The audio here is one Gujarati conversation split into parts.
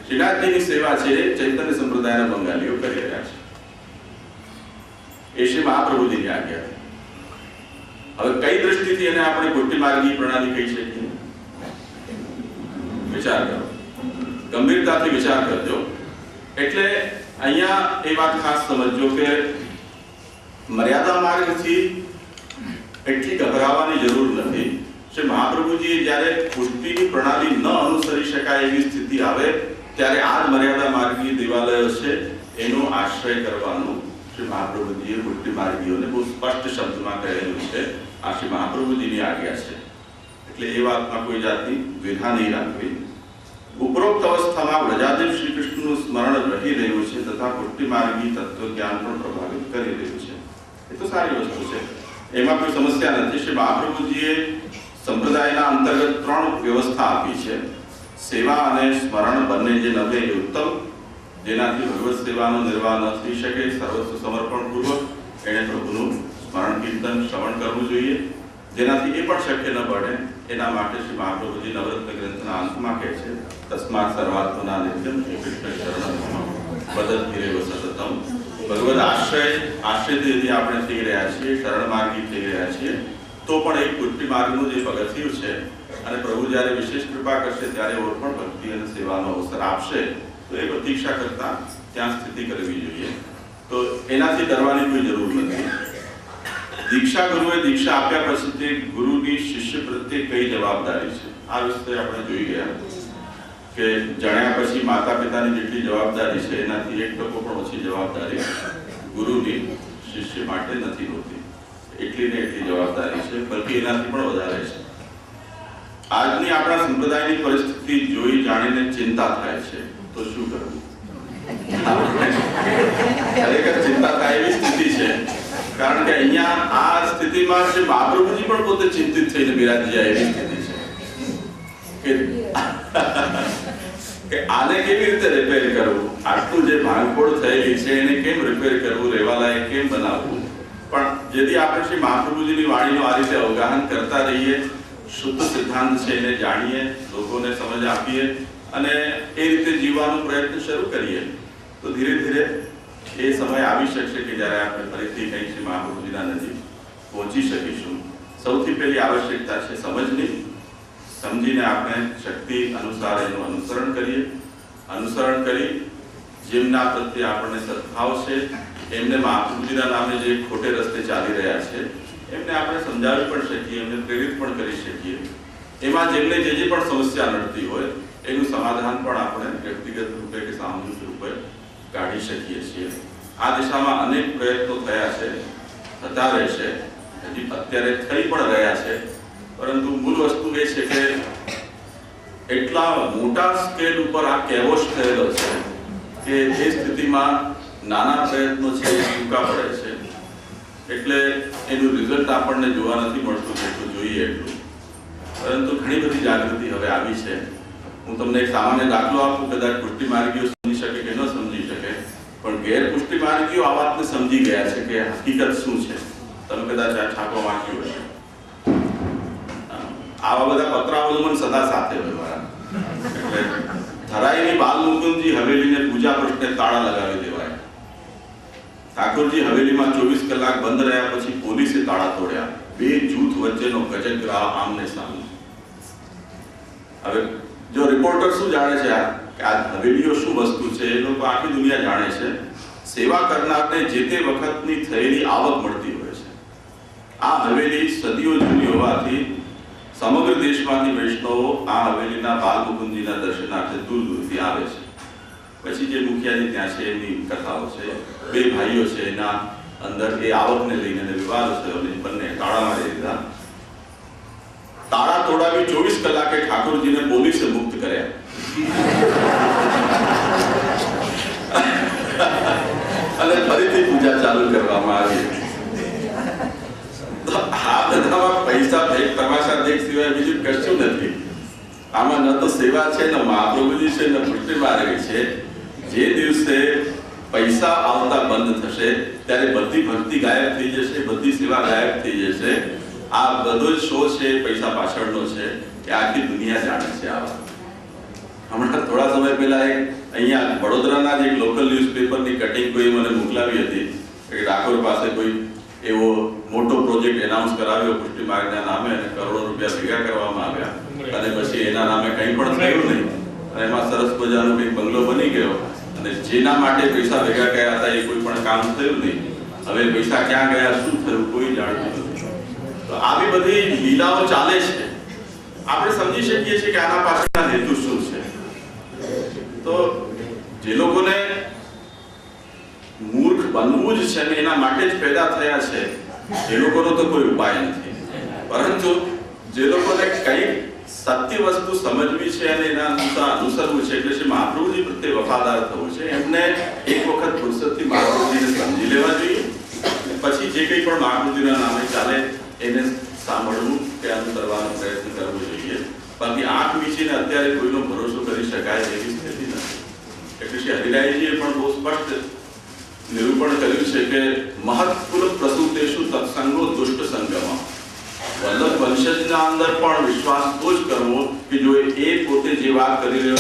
શ્રીનાથજીની સેવા છે ચૈતન્ય સંપ્રદાયના બંગાળીઓ કરી રહ્યા છે. એ શ્રી મહાપ્રભુજીની આજ્ઞા. હવે કઈ દ્રષ્ટિથી એને આપણે કોટી માર્ગી પ્રણાલી કહી શકીએ? વિચાર કરો, ગંભીરતાથી વિચાર કરજો. એટલે અહીંયા એ વાત ખાસ સમજજો કે મર્યાદા માર્ગથી એટલી ગભરાવાની જરૂર નથી. શ્રી મહાપ્રભુજીએ જ્યારે પુષ્ટિની પ્રણાલી ન અનુસરી શકાય એવી સ્થિતિ આવે ત્યારે આ જ મર્યાદા માર્ગી દેવાલયો છે એનો આશ્રય કરવાનું શ્રી મહાપ્રભુજીએ પુષ્ટિ માર્ગીઓને બહુ સ્પષ્ટ શબ્દમાં કહેલું છે. આ શ્રી મહાપ્રભુજીની આજ્ઞા છે. એટલે એ વાતમાં કોઈ જાતની દ્વિધા નહીં રાખવી. ઉપરોક્ત અવસ્થામાં વ્રજાદેવ શ્રી કૃષ્ણનું સ્મરણ રહી રહ્યું છે તથા પુષ્ટિ માર્ગી તત્વજ્ઞાન પણ પ્રભાવિત કરી રહ્યું છે. એ તો સારી વસ્તુ છે, એમાં કોઈ સમસ્યા નથી. શ્રી મહાપ્રભુજીએ સંપ્રદાયના અંતર્ગત 3 વ્યવસ્થા આપી છે. સેવા અને સ્મરણ બંને જે નવે એ ઉત્તમ, જેનાથી ભગવત સેવાનો નિર્વાહ ન થઈ શકે. સર્વસ્વ સમર્પણ પૂર્વક એને પ્રભુનું સ્મરણ કીર્તન શ્રવણ કરવું જોઈએ. જેનાથી એ પણ શક્ય ન બને એના માટે શ્રી મહાપ્રભુજી નવરત્ન ગ્રંથના અંતમાં કહે છે તસ્માત સર્વાત્મના નિત્યમ શ્રી કૃષ્ણ શરણમ બદધીરેવ સતતમ. ભગવદ આશ્રયથી यदि આપણે થઈ રહ્યા છીએ, શરણ માર્ગી થઈ રહ્યા છીએ, તો પણ એક પુષ્ટિ માર્ગનું જે પગથિયું છે અને પ્રભુ જ્યારે વિશેષ કૃપા કરશે ત્યારે ઓર પણ ભક્તિ અને સેવાનો અવસર આપશે તો એ પ્રતીક્ષા કરતા ત્યાં સ્થિતિ કરવી જોઈએ. તો એનાથી ડરવાની કોઈ જરૂર નથી. દીક્ષા ગુરુએ દીક્ષા આપ્યા પછી ગુરુની શિષ્ય પ્રત્યે કઈ જવાબદારી છે આ વિશે આપણે જોઈ ગયા કે જાણ્યા પછી માતા પિતાની જેટલી જવાબદારી છે એનાથી 1% પણ ઓછી જવાબદારી ગુરુની શિષ્ય માટે નથી હોતી. એટલી ને એટલી જવાબદારી છે, બલ્કિ એનાથી પણ વધારે છે. આજની આપણા સંપ્રદાયની પરિસ્થિતિ જોઈ જાણીને ચિંતા થાય છે તો શું કરવું? ખરેખર ચિંતા થાય એવી સ્થિતિ છે. કારણ કે અહીંયા આ સ્થિતિમાં શ્રી મહાપ્રભુજી પણ પોતે ચિંતિત થઈને બિરાજી જાય એવી સ્થિતિ છે કે આને કેવી રીતે રિપેર કરવું, આટલું જે ભાંગફોડ થયેલી છે એને કેમ રિપેર કરવું, રહેવાલાયક કેમ બનાવવું. પણ જેથી આપણે શ્રી મહાપ્રભુજીની વાણીનું આ રીતે અવગાહન કરતા રહીએ, શુદ્ધ સિદ્ધાંત છે એને જાણીએ, લોકોને સમજ આપીએ અને એ રીતે જીવવાનો પ્રયત્ન શરૂ કરીએ તો ધીરે ધીરે એ સમય આવી શકશે કે જ્યારે આપણે ફરીથી કંઈ શ્રી મહાપ્રભુજીના નજીક પહોંચી શકીશું. સૌથી પહેલી આવશ્યકતા છે સમજની. સમજીને આપણે શક્તિ અનુસાર એનું અનુસરણ કરીએ. અનુસરણ કરી જેમના પ્રત્યે આપણને સદભાવ છે એમને મહાપ્રભુજીના નામે જે ખોટે રસ્તે ચાલી રહ્યા છે એમને આપણે સમજાવી પણ શકીએ, એમને પ્રેરિત પણ કરી શકીએ. એમાં જેમને જે પણ સમસ્યા નડતી હોય એનું સમાધાન પણ આપણે વ્યક્તિગત રૂપે કે સામૂહિક રૂપે કાઢી શકીએ છીએ. આ દિશામાં અનેક પ્રયત્નો થયા છે, થતા રહેશે, હજી અત્યારે થઈ પણ રહ્યા છે. પરંતુ મૂળ વસ્તુ એ છે કે એટલા મોટા સ્કેલ ઉપર આ કેવોશ થયેલો છે કે એ સ્થિતિમાં નાના પ્રયત્નો છે એ ટૂંકા પડે છે. એટલે એનું રિઝલ્ટ આપણને જોવા નથી મળતું જેટલું જોઈએ એટલું. પરંતુ ઘણી બધી જાગૃતિ હવે આવી છે. હું તમને એક સામાન્ય દાખલો આપું, કદાચ પુષ્ટિ માર્ગીઓ સમજી શકે કે ન સમજી શકે, પણ ગેર પુષ્ટિ માર્ગીઓ આ વાતને સમજી ગયા છે કે હકીકત શું છે. તમે કદાચ આ છાપો વાંચ્યું હશે. આવા બધા પત્રાઓ મને સદા સાથે હોય મારા. એટલે ધરાઈની બાલ મુકુંદજી હવેલીને પૂજા પ્રશ્ને તાળા લગાવી દેવાય. ઠાકોરજી હવેલીમાં 24 કલાક બંધ રહ્યા પછી પોલીસે તાળા તોડ્યા. 2 જૂથ વચ્ચેનો ગજગ્રાહ આમને સામને. હવે જો રિપોર્ટર શું જાણે છે કે આ હવેલીઓ શું વસ્તુ છે એ લોકો આખી દુનિયા જાણે છે. સેવા કરનારને જે તે વખતની થયેલી આવક મળતી હોય છે. આ હવેલી સદીઓ જૂની હોવાથી સમગ્ર દેશમાંથી વૈષ્ણવો આ હવેલીના બાલ મુકુંદજીના દર્શનાર્થે દૂર દૂરથી આવે છે. પછી જે મુખિયાજી ત્યાં છે એમની કથાઓ છે. 2 ભાઈઓ છે એના અંદર એ આવકને લઈને વિવાદ થયો, બંને તાળા મારી દીધા. તાળા તોડાવી 24 કલાકે ઠાકોરજીને પોલીસે મુક્ત કર્યા. અને ફરીથી પૂજા ચાલુ કરવામાં આવી. આ બધામાં પૈસા ભેગ તમાશા દેખ સિવાય બીજું કશું નથી. આમાં ન તો સેવા છે, ન મહાપ્રભુજી છે, ન પુષ્ટિ માર્ગી છે. જે દિવસે પૈસા આવતા બંધ થશે ત્યારે બધી ભક્તિ ગાયબ થઈ જશે, બધી સેવા ગાયબ થઈ જશે. આ બધો જ શો છે પૈસા પાછળનો છે એ આખી દુનિયા જાણે છે. આ હમણાં થોડા સમય પહેલા એક અહીંયા વડોદરાના જ એક લોકલ ન્યૂઝપેપરની કટિંગ કોઈ મને મોકલાવી હતી કે ડાકોર પાસે કોઈ એવો મોટો પ્રોજેક્ટ એનાઉન્સ કરાવ્યો પુષ્ટિ માર્ગના નામે અને કરોડો રૂપિયા ભેગા કરવામાં આવ્યા અને પછી એના નામે કંઈ પણ થયું નહીં અને એમાં સરસ મજાનો કંઈક બંગલો બની ગયો અને જેના માટે પૈસા ભેગા કર્યા હતા એ કોઈ પણ કામ થયું નહીં. હવે પૈસા ક્યાં ગયા, શું થયું, કોઈ જાણતું નથી. તો આવી બધી લીલાઓ ચાલે છે. આપણે સમજી શકીએ છીએ કે આના પાછળના હેતુ શું છે. તો જે લોકોને મૂર્ખ બનવું જ છે ને એના માટે જ પેદા થયા છે એ લોકોનો તો કોઈ ઉપાય નથી. પરંતુ જે લોકોને કંઈક સત્ય વસ્તુ સમજવી છે અને એના અનુસરવું છે એટલે શ્રી મહાપ્રભુજી પ્રત્યે વફાદાર થવું છે એમને એક વખત ફુરસતથી મહાપ્રભુજીને સમજી લેવા જોઈએ. પછી જે કંઈ પણ મહાપ્રભુજીના નામે ચાલે એને સાંભળવું કે અનુસરવાનો પ્રયત્ન કરવો જોઈએ. બાકી આંખ વીંચીને અત્યારે કોઈનો ભરોસો કરી શકાય એવી સ્થિતિ નથી. એટલે શ્રી હરિરાયજીએ પણ બહુ સ્પષ્ટ નિરૂપણ કર્યું છે કે મહત્કુલ પ્રસૂતેષુ તત્સંગો દુષ્ટ સંગમ. વલ્લભ વંશજના અંદર પણ વિશ્વાસ તો જ કરવો કે જો એ પોતે જે વાત કરી રહ્યો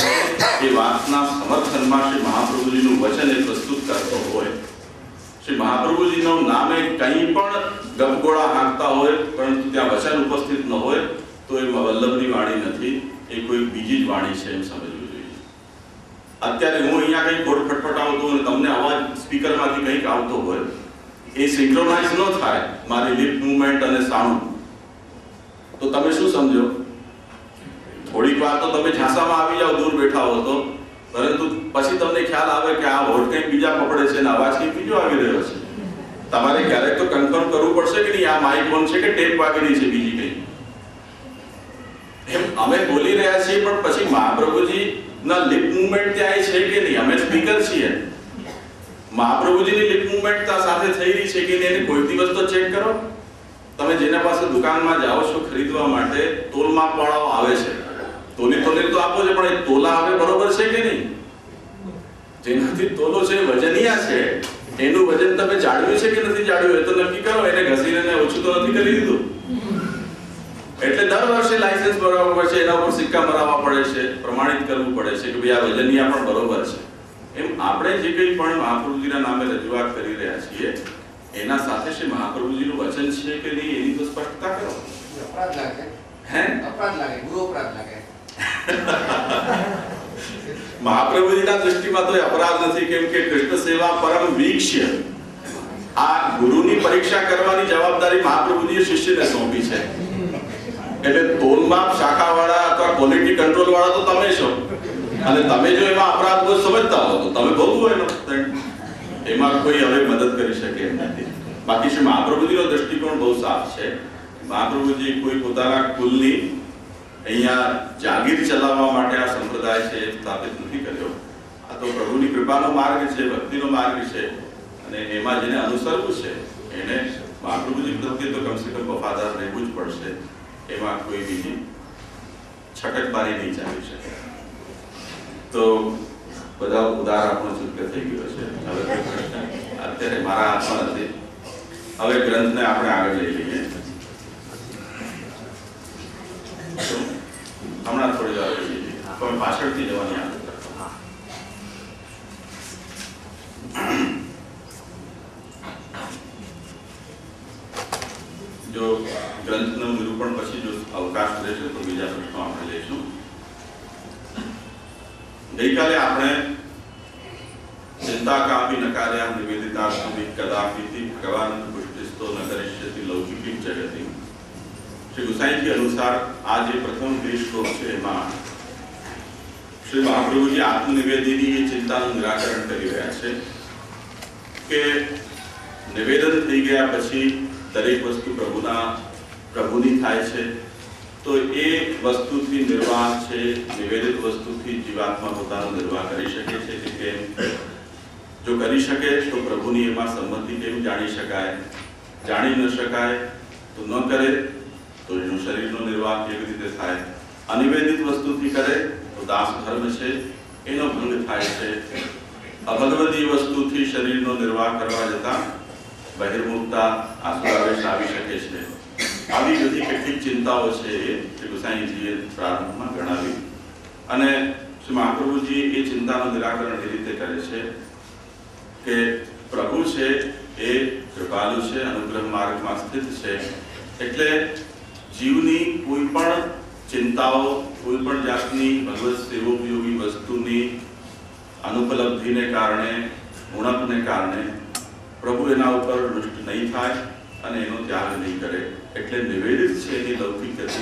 છે એ વાતના સમર્થનમાં શ્રી મહાપ્રભુજીનું વચન એ પ્રસ્તુત કરતો હોય, શ્રી મહાપ્રભુજીનું નામે કંઈ પણ ગપગોળા હાંકતા હોય પરંતુ ત્યાં વચન ઉપસ્થિત ન હોય તો એ વલ્લભની વાણી નથી, એ કોઈ બીજી જ વાણી છે એમ સમજવું જોઈએ. અત્યારે હું અહીંયા કંઈક કોડ ફટફટાવતો અને તમને અવાજ સ્પીકરમાંથી કંઈક આવતો હોય એ સિંક્રોનાઇઝ ન થાય મારી લિપ મૂવમેન્ટ અને સાઉન્ડ તો તમે શું સમજો? થોડીક વાર તો તમે ઝાંસામાં આવી જાઓ દૂર બેઠા હો તો, પરંતુ પછી તમને ખ્યાલ આવે કે આ હોઠ કંઈક બીજા પકડે છે અને અવાજ કંઈક બીજો આવી રહ્યો છે. તમારે ક્યારેક તો કન્ફર્મ કરવું પડશે કે નહીં આ માઇક ઓન છે કે ટેપ વાગેલી છે બીજી કંઈ. એમ અમે બોલી રહ્યા છીએ પણ પછી મહાપ્રભુજી ના લિપ મૂવમેન્ટ ત્યાં છે કે નહીં? અમે સ્પીકર છીએ, મહાપ્રભુજીની લિપ મૂવમેન્ટ ત્યાં સાથે થઈ રહી છે કે નહીં એને કોઈ દિવસ તો ચેક કરો. તમે જેના પાસે દુકાનમાં જાઓ છો ખરીદવા માટે તોલ માપ વાળાઓ આવે છે, તોલી તો આપો છો પણ એ તોલા હવે બરોબર છે કે નહીં? જેનાથી તોલો છે વજનિયા છે એનું વજન તમે જાળવ્યું છે કે નથી જાળવ્યું એ તો નક્કી કરો. એને ઘસીને ઓછું તો નથી કરી દીધું. એટલે દર વર્ષે લાયસન્સ ભરાવવું પડે છે, એના ઉપર સિક્કા મરાવવા પડે છે, પ્રમાણિત કરવું પડે છે કે ભાઈ આ વજનિયા પણ બરોબર છે. એમ આપણે જે કંઈ પણ મહાપ્રભુજીના નામે રજૂઆત કરી રહ્યા છીએ એના સાથે શ્રી મહાપ્રભુજીનું વચન છે કે નહીં એની તો સ્પષ્ટતા કરો. અપરાધ લાગે, હે અપરાધ લાગે, ગુરુ અપરાધ લાગે. મહાપ્રભુજીના દૃષ્ટિમાં તો અપરાધ નથી, કેમ કે કૃષ્ણ સેવા પરમ વીક્ષ્ય. આ ગુરુની પરીક્ષા કરવાની જવાબદારી મહાપ્રભુજીએ શિષ્યને સોંપી છે. એટલે તોલમાપ શાખાવાળા અથવા ક્વોલિટી કંટ્રોલ વાળા તો તમે છો અને તમે જો એમાં અપરાધ બોધ સમજતા હો તો તમે ભોગવો એનો. એમાં કોઈ હવે મદદ કરી શકે એમ નથી. બાકી શ્રી મહાપ્રભુજીનો દૃષ્ટિકોણ બહુ સાફ છે. મહાપ્રભુજી કોઈ પોતાના કુલની અહીંયા જાગીર ચલાવવા માટે આ સંપ્રદાય છે સ્થાપિત નથી કર્યો. આ તો પ્રભુની કૃપાનો માર્ગ છે, ભક્તિનો માર્ગ છે અને એમાં જેને અનુસરવું છે એને મહાપ્રભુજી પ્રત્યે તો કમસે કમ વફાદાર રહેવું જ પડશે. એમાં કોઈ બીજી છટકબારી નહીં ચાલી શકે. તો બધા ઉદાર આપણો ચૂક્ય થઈ ગયો છે. હવે કોઈ પ્રશ્ન અત્યારે મારા હાથમાં નથી. હવે ગ્રંથને આપણે આગળ લઈ લઈએ. હમણાં થોડી વાર લઈ લઈએ પણ પાછળથી જવાની આદત રાખો. જો ગ્રંથનું નિરૂપણ પછી જો અવકાશ રહેશે તો બીજા પ્રશ્નો આપણે લઈશું. ગઈકાલે આપણે ચિંતા કાપી નકાર્યા નિવેદિતા કદાપિ ભગવાન પુષ્ટિસ્તો ન કરીષ્યતિ લૌકિકી જગતિ. શ્રી ગુસાઈજી અનુસાર આ જે પ્રથમ 20 શ્લોક છે એમાં શ્રી મહાપ્રભુજી આત્મનિવેદનની એ ચિંતાનું નિરાકરણ કરી રહ્યા છે કે નિવેદન થઈ ગયા પછી દરેક વસ્તુ પ્રભુની થાય છે તો એ વસ્તુથી નિર્વાહ છે, નિવેદિત વસ્તુથી જીવાત્મા પોતાનો નિર્વાહ કરી શકે છે કે કેમ? જો કરી શકે તો પ્રભુની એમાં સંમતિ કેમ જાણી શકાય? જાણી ન શકાય તો ન કરે તો એનું શરીરનો નિર્વાહ કેવી રીતે થાય? અનિવેદિત વસ્તુથી કરે તો દાસ ધર્મ છે એનો ભંગ થાય છે. અભગવદી વસ્તુથી શરીરનો નિર્વાહ કરવા જતા બહિર્મુખતા, આસુરાવેશ આવી શકે છે. આવી બધી કેટલીક ચિંતાઓ છે એ શ્રી ગુસાઈજીએ પ્રારંભમાં ગણાવી અને શ્રી મહાપ્રભુજી એ ચિંતાનું નિરાકરણ એ રીતે કરે છે કે પ્રભુ છે એ કૃપાલુ છે, અનુગ્રહ માર્ગમાં સ્થિત છે, એટલે જીવની કોઈ પણ ચિંતાઓ, કોઈ પણ જાતની ભગવત સેવોપયોગી વસ્તુની અનુપલબ્ધિને કારણે, ઉણપને કારણે પ્રભુ એના ઉપર દુષ્ટ નહીં થાય અને એનો ત્યાગ નહીં કરે. એટલે નિવેદિત છે એની લૌકિક ગતિ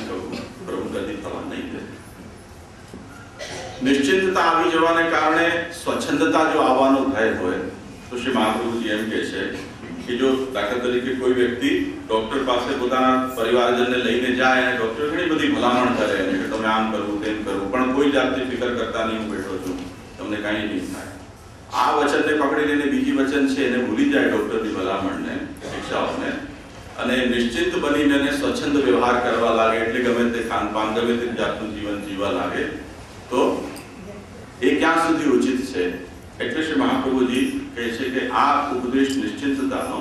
પ્રભુ કદી થવા નહીં દે. નિશ્ચિંતતા આવી જવાને કારણે સ્વચ્છંદતા જો આવવાનો ભય હોય તો શ્રી મહાપ્રભુજી એમ કહે છે કે જો દાખલા તરીકે કોઈ વ્યક્તિ ડોક્ટર પાસે પોતાના પરિવારજનને લઈને જાય અને ડોક્ટર ઘણી બધી ભલામણ કરે અને કે તમે આમ કરવું તેમ કરવું, પણ કોઈ જાતની ફિકર કરતા નહીં, હું બેઠો છું, તમને કાંઈ નહીં થાય. આ વચનને પકડી લઈને બીજી વચન છે એને ભૂલી જાય ડોક્ટરની ભલામણને, શિક્ષાઓને, અને નિશ્ચિત બનીને સ્વચ્છંદ વ્યવહાર કરવા લાગે, એટલે ગમે તે ખાનપાન, ગમે તે જાતનું જીવન જીવવા લાગે, તો એ ક્યાં સુધી ઉચિત છે? એટલે શ્રી મહાપ્રભુજી કહે છે કે આ ઉપદેશ નિશ્ચિંતતાનો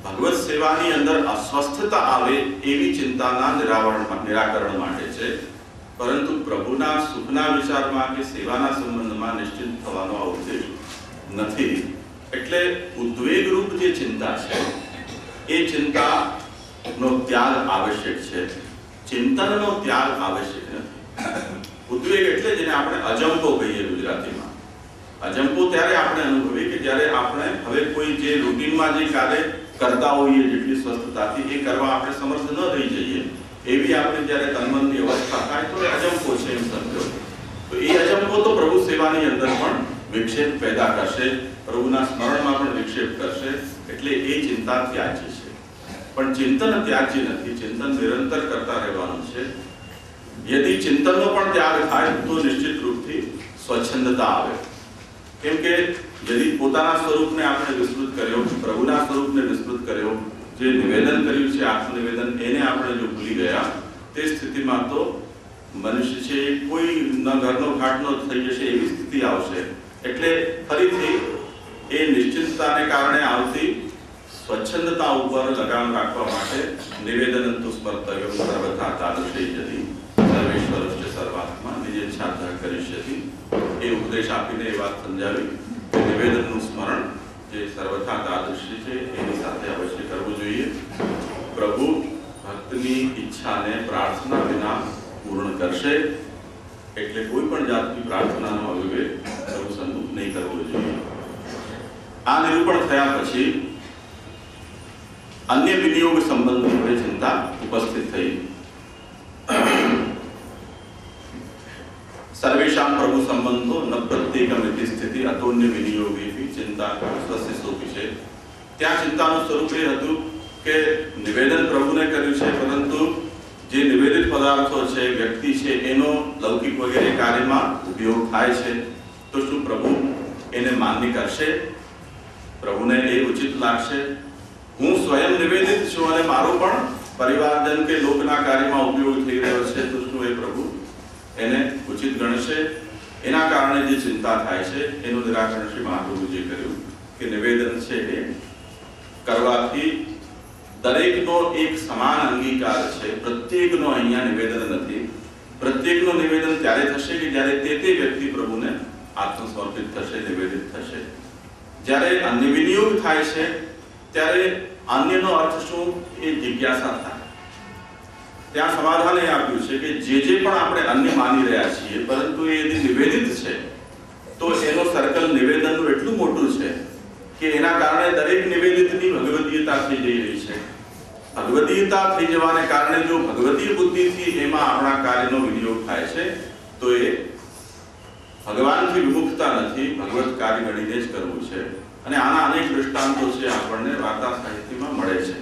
ભગવત સેવાની અંદર અસ્વસ્થતા આવે એવી ચિંતાના નિરાકરણ માટે છે, પરંતુ પ્રભુના સુખના વિચારમાં કે સેવાના સંબંધમાં નિશ્ચિત થવાનો આ ઉપદેશ નથી. એટલે ઉદ્વેગરૂપ જે ચિંતા છે એ ચિંતાનો ત્યાગ આવશ્યક છે, ચિંતનનો ત્યાગ આવશ્યક નથી. ઉદ્વેગ એટલે જેને આપણે અજંપો કહીએ ગુજરાતીમાં. અજંપો ત્યારે આપણે અનુભવીએ કે જ્યારે આપણે હવે કોઈ જે રૂટીનમાં જે કાર્ય કરતા હોઈએ જેટલી સ્વસ્થતાથી એ કરવા આપણે સમર્થ ન રહી જઈએ, એવી આપણે જ્યારે તનમનની અવસ્થા થાય તો એ અજંપો છે એમ સમજો. તો એ અજંપો તો પ્રભુ સેવાની અંદર પણ વિક્ષેપ પેદા કરશે, પ્રભુના સ્મરણમાં પણ વિક્ષેપ કરશે, એટલે એ ચિંતા ત્યાજ્ય છે. પણ ચિંતન ત્યાજ્ય નથી, ચિંતન નિરંતર કરતા રહેવાનું છે. યદિ ચિંતનનો પણ ત્યાગ થાય તો નિશ્ચિત રૂપથી સ્વચ્છંદતા આવે. કેમ કે યદિ પોતાના સ્વરૂપને આપણે વિસ્તૃત કર્યો, પ્રભુના સ્વરૂપને વિસ્તૃત કર્યો, જે નિવેદન કર્યું છે આત્મનિવેદન, એને આપણે જો ભૂલી ગયા, તે સ્થિતિમાં તો મનુષ્ય છે કોઈ ન ઘરનો ઘાટનો થઈ જશે એવી સ્થિતિ આવશે. એટલે ફરીથી એ નિશ્ચિતતાને કારણે આવતી સ્વચ્છંદતા ઉપર લગામ રાખવા માટે નિવેદન તો સ્મર્તવ્યમ સર્વથા તાદૃશે યદિ સર્વેશ્વરશ્ચ સર્વાત્મા નિજેચ્છાતઃ કરિષ્યતિ, એ ઉપદેશ આપીને એ વાત સમજાવી કે નિવેદનનું સ્મરણ જે સર્વથા તાદૃશ્ય છે એની સાથે અવશ્ય કરવું જોઈએ. પ્રભુ ભક્તની ઈચ્છાને પ્રાર્થના વિના પૂર્ણ કરશે, એટલે કોઈ પણ જાતની પ્રાર્થનાનો અવિવેક પ્રભુ સન્મુખ નહીં કરવો જોઈએ. આ નિરૂપણ થયા પછી અન્ય વિનિયોગ સંબંધી ચિંતા ઉપસ્થિત થઈ. સર્વેષાં પ્રભુ સંબંધો ન પ્રત્યેકમિતિ સ્થિતિ અતોન્ય વિનિયોગેપી ચિંતા સ્વસ્ય સોપી છે. ત્યાં ચિંતાનું સ્વરૂપ એ હતું કે નિવેદન પ્રભુને કર્યું છે, પરંતુ જે નિવેદિત પદાર્થો છે, વ્યક્તિ છે, એનો લૌકિક વગેરે કાર્યમાં ઉપયોગ થાય છે, તો શું પ્રભુ એને માન્ય કરશે? પ્રભુને એ ઉચિત લાગશે? હું સ્વયં નિવેદિત છું અને મારો પણ પરિવારજન કે લોકના કાર્યમાં ઉપયોગ થઈ રહ્યો છે, તો શું એ પ્રભુ એને ઉચિત ગણશે? એના કારણે જે ચિંતા થાય છે એનું નિરાકરણ શ્રી મહાપ્રભુજીએ કર્યું કે નિવેદન છે એ કરવાથી દરેકનો એક સમાન અંગીકાર છે. પ્રત્યેકનો અહીંયા નિવેદન નથી. પ્રત્યેકનો નિવેદન ત્યારે થશે કે જ્યારે તે વ્યક્તિ પ્રભુને આત્મસમર્પિત થશે, નિવેદિત થશે. જ્યારે અન્ય વિનિયોગ થાય છે ત્યારે અન્યનો અર્થ શું એ જિજ્ઞાસા થાય. ત્યાં સમાધાન એ આપ્યું છે કે જે પણ આપણે અન્ય માની રહ્યા છીએ, પરંતુ એ यदि નિવેદિત છે તો એનો સર્કલ નિવેદનનું એટલું મોટું છે કે એના કારણે દરેક નિવેદિતની ભગવદીયતા થઈ જઈ રહી છે. ભગવદીયતા થઈ જવાને કારણે જો ભગવદીય બુદ્ધિથી એમાં આપણા કાર્યનો વિનિયોગ થાય છે તો એ ભગવાનથી વિમુખતા નથી, ભગવત કાર્ય ગણીને જ કરવું છે. અને આના અનેક દૃષ્ટાંતો છે આપણને વાર્તા સાહિત્યમાં મળે છે.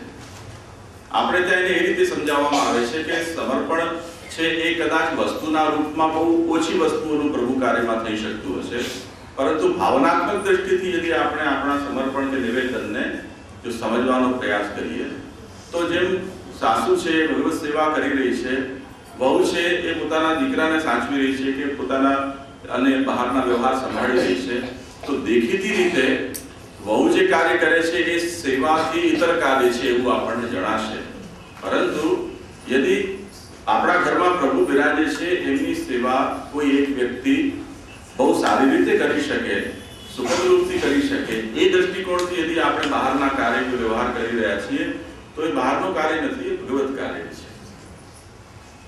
આપણે ત્યાં એને એ રીતે સમજાવવામાં આવે છે કે સમર્પણ છે એ કદાચ વસ્તુના રૂપમાં બહુ ઓછી વસ્તુઓનું પ્રભુ કાર્યમાં થઈ શકતું હશે, પરંતુ ભાવનાત્મક દ્રષ્ટિથી यदि આપણે આપણા સમર્પણ કે નિવેદનને જો સમજવાનો પ્રયાસ કરીએ તો જેમ સાસુ છે ભગવત સેવા કરી રહી છે, વહુ છે એ પોતાના દીકરાને સાચવી રહી છે કે પોતાના અને બહારના વ્યવહાર સંભાળી રહી છે, તો દેખીતી રીતે વહુ જે કાર્ય કરે છે એ સેવાથી ઇતર કાર્ય છે એવું આપણને જણાશે. પરંતુ यदि આપણા ઘરમાં પ્રભુ બિરાજે છે, એમની સેવા કોઈ એક વ્યક્તિ બહુ સારી રીતે કરી શકે, સુખદ રૂપથી કરી શકે, એ દ્રષ્ટિકોણથી यदि આપણે બહારના કાર્ય વ્યવહાર કરી રહ્યા છીએ તો એ બહારનો કાર્ય નથી, એ ભગવત કાર્ય છે.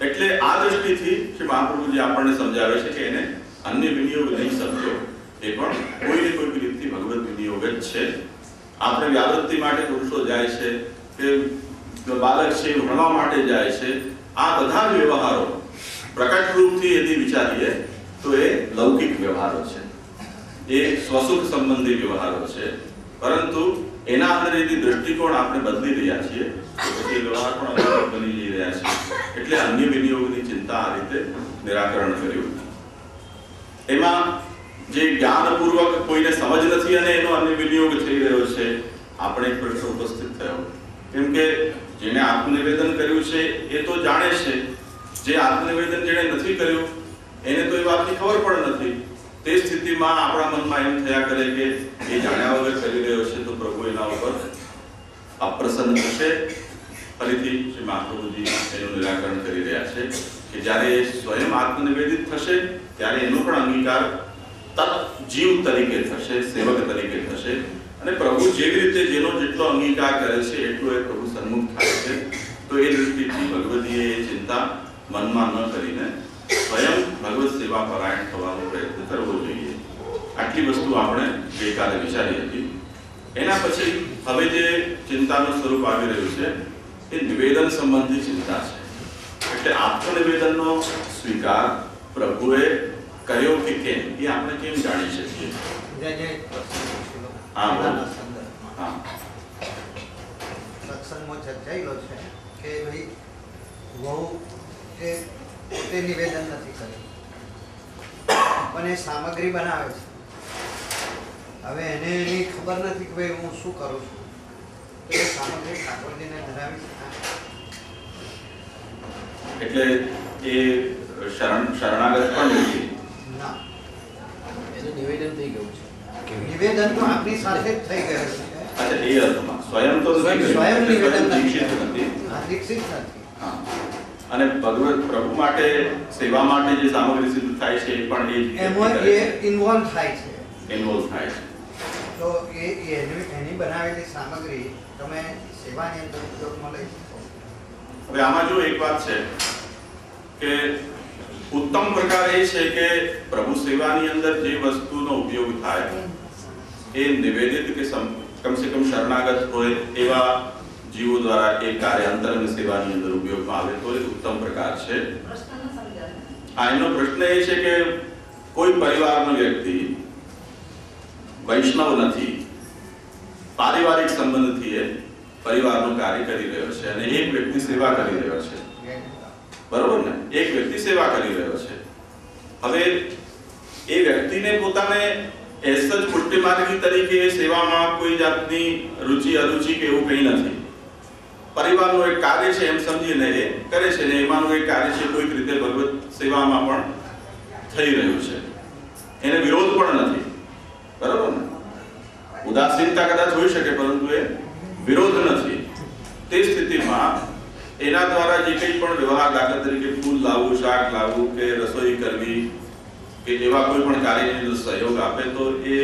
એટલે આ દ્રષ્ટિથી શ્રી મહાપ્રભુજી આપણને સમજાવે છે કે એને અન્ય વિનિયોગ નહીં સમજો, એ પણ કોઈને કોઈ રીતથી ભગવત વિનિયોગ જ છે. આપણે વ્યાવૃત્તિ માટે પુરુષો જાય છે કે બાળક છે ભણવા માટે જાય છે, આ બધા વ્યવહારો પ્રકટ રૂપથી यदि વિચારીએ તો એ લૌકિક વ્યવહારો છે, એ સ્વસુખ સંબંધી વ્યવહારો છે. પરંતુ એના અંદર यदि દ્રષ્ટિકોણ આપણે બદલી રહ્યા છીએ તો પછી વ્યવહાર પણ અલગ બની જઈ રહ્યા છે. એટલે અન્ય વિનિયોગની ચિંતા આ રીતે નિરાકરણ કર્યું. એમાં જે જ્ઞાનપૂર્વક કોઈને સમજ નથી અને એનો અન્ય વિનિયોગ થઈ રહ્યો છે, આપણે એક પ્રશ્ન ઉપસ્થિત થયો, કેમ કે જેને આત્મનિવેદન કર્યું છે એ તો જાણે છે, જે આત્મનિવેદન જેણે નથી કર્યું એને તો એ વાતની ખબર પણ નથી. તે સ્થિતિમાં આપણા મનમાં એમ થયા કરે કે એ જાણ્યા વગર કરી રહ્યો છે તો પ્રભુ એના ઉપર અપ્રસન્ન થશે. ફરીથી શ્રી મહાપ્રભુજી એનું નિરાકરણ કરી રહ્યા છે કે જ્યારે એ સ્વયં આત્મનિવેદિત થશે ત્યારે એનો પણ અંગીકાર જીવ તરીકે થશે, સેવક તરીકે થશે. અને પ્રભુ જેવી રીતે જેનો જેટલો અંગીકાર કરે છે એટલો એ પ્રભુ સન્મુખ થાય છે. તો એ દૃષ્ટિથી ભગવદીએ એ ચિંતા મનમાં ન કરીને સ્વયં ભગવત સેવા પરાયણ થવાનો પ્રયત્ન કરવો જોઈએ. આટલી વસ્તુ આપણે ગઈકાલે વિચારી હતી. એના પછી હવે જે ચિંતાનું સ્વરૂપ આવી રહ્યું છે એ નિવેદન સંબંધી ચિંતા છે. એટલે આત્મનિવેદનનો સ્વીકાર પ્રભુએ કર્યો કે કેમ એ આપણે કેમ જાણી શકીએ? સત્સંગમાં ચર્ચાયેલો છે કે ભાઈ વહુ એ પોતે નિવેદન નથી કર્યું પણ એ સામગ્રી બનાવે છે. હવે એને એની ખબર નથી કે ભાઈ હું શું કરું છું, તો એ સામગ્રી ઠાકોરજીને ધરાવી શકાય. એટલે એ શરણાગત પણ નથી. ના, એનું નિવેદન થઈ ગયું છે. નિવેદન તો આપણી સાથે જ થઈ ગયું છે. અચ્છા, એ અર્થમાં સ્વયં તો સ્વયં નિવેદન દીક્ષિત નથી. દીક્ષિત નથી. હા, અને ભગવત પ્રભુ માટે સેવા માટે જે સામગ્રી સિદ્ધ થાય છે એ પણ એમાં એ ઇન્વોલ્વ થાય છે. ઇન્વોલ્વ થાય છે. તો એની બનાવેલી સામગ્રી તમે સેવાની અંદર ઉપયોગમાં લઈ શકો. હવે આમાં જો એક વાત છે કે ઉત્તમ પ્રકાર એ છે કે પ્રભુ સેવાની અંદર જે વસ્તુનો ઉપયોગ થાય એ નિવેદિત કે કમસે કમ શરણાગત હોય એવા જીવો દ્વારા એ કાર્ય અંતરંગ સેવાની અંદર ઉપયોગમાં આવે તો એ ઉત્તમ પ્રકાર છે. એનો પ્રશ્ન એ છે કે કોઈ પરિવારનો વ્યક્તિ વૈષ્ણવ નથી, પારિવારિક સંબંધથી એ પરિવારનું કાર્ય કરી રહ્યો છે અને એક વ્યક્તિ સેવા કરી રહ્યો છે, બરોબર ને? એક વ્યક્તિ સેવા કરી રહ્યો છે. હવે એ વ્યક્તિને પોતાને એસ જ પુટ્ટી માર્ગી તરીકે સેવામાં કોઈ જાતની રુચિ અરુચિ કે એવું કંઈ નથી. પરિવારનું એક કાર્ય છે એમ સમજીને એ કરે છે ને એમાંનું એક કાર્ય છે કોઈક રીતે ભગવત સેવામાં પણ થઈ રહ્યું છે. એને વિરોધ પણ નથી, બરોબર ને? ઉદાસીનતા કદાચ હોઈ શકે પરંતુ એ વિરોધ નથી. તે સ્થિતિમાં એના દ્વારા જે કંઈ પણ વ્યવહાર, દાખલા તરીકે ફૂલ લાવવું, શાક લાવવું કે રસોઈ કરવી કે એવા કોઈ પણ કાર્યની અંદર સહયોગ આપે તો એ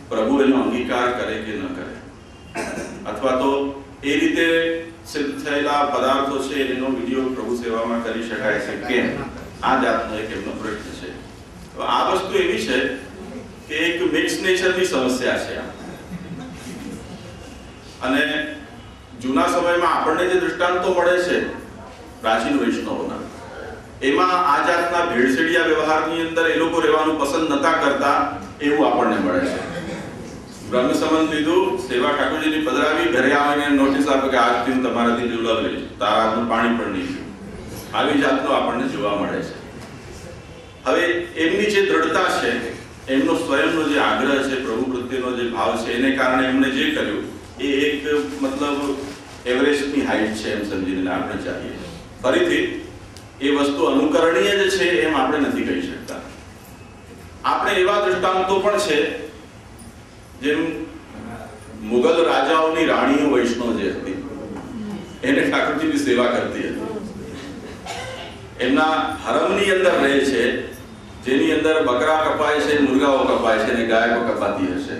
પ્રભુ એનો અંગીકાર કરે કે ન કરે, અથવા તો એ રીતે સિદ્ધ થયેલા પદાર્થો છે એનો વિનિયોગ પ્રભુ સેવામાં કરી શકાય છે કેમ, આ જાતનો એક એમનો પ્રશ્ન છે. તો આ વસ્તુ એવી છે કે એક મિક્સ નેચરની સમસ્યા છે. અને જૂના સમયમાં આપણને જે દૃષ્ટાંતો મળે છે પ્રાચીન વૈષ્ણવોના, એમાં આ જાતના ભેળસેડિયા વ્યવહારની અંદર એ લોકો રહેવાનું પસંદ નતા કરતા એવું આપણને મળે છે. બ્રહ્મ સંબંધ લીધું, સેવા ઠાકોરજીની પધરાવી, ઘરે આવીને નોટિસ આપે કે આજથી હું તમારાથી જુલમ લઈશ, તારા હાથનું પાણી પણ નહીં પીવું. આવી જાતનું આપણને જોવા મળે છે. હવે એમની જે દ્રઢતા છે, એમનો સ્વયંનો જે આગ્રહ છે, પ્રભુ પ્રત્યેનો જે ભાવ છે, એને કારણે એમણે જે કર્યું એ એક મતલબ એવરેસ્ટની હાઈટ છે એમ સમજીને આપણે ચાલીએ. ફરીથી એ વસ્તુ અનુકરણીય જ છે એમ આપણે નથી કહી શકતા. આપણે એવા દૃષ્ટાંતો પણ છે જેમ મુગલ રાજાઓની રાણીઓ વૈષ્ણવ જે હતી એને ઠાકોરજીની સેવા કરતી હતી. એમના હરમની અંદર રહે છે, જેની અંદર બકરા કપાય છે, મુર્ગાઓ કપાય છે અને ગાયો કપાતી હશે,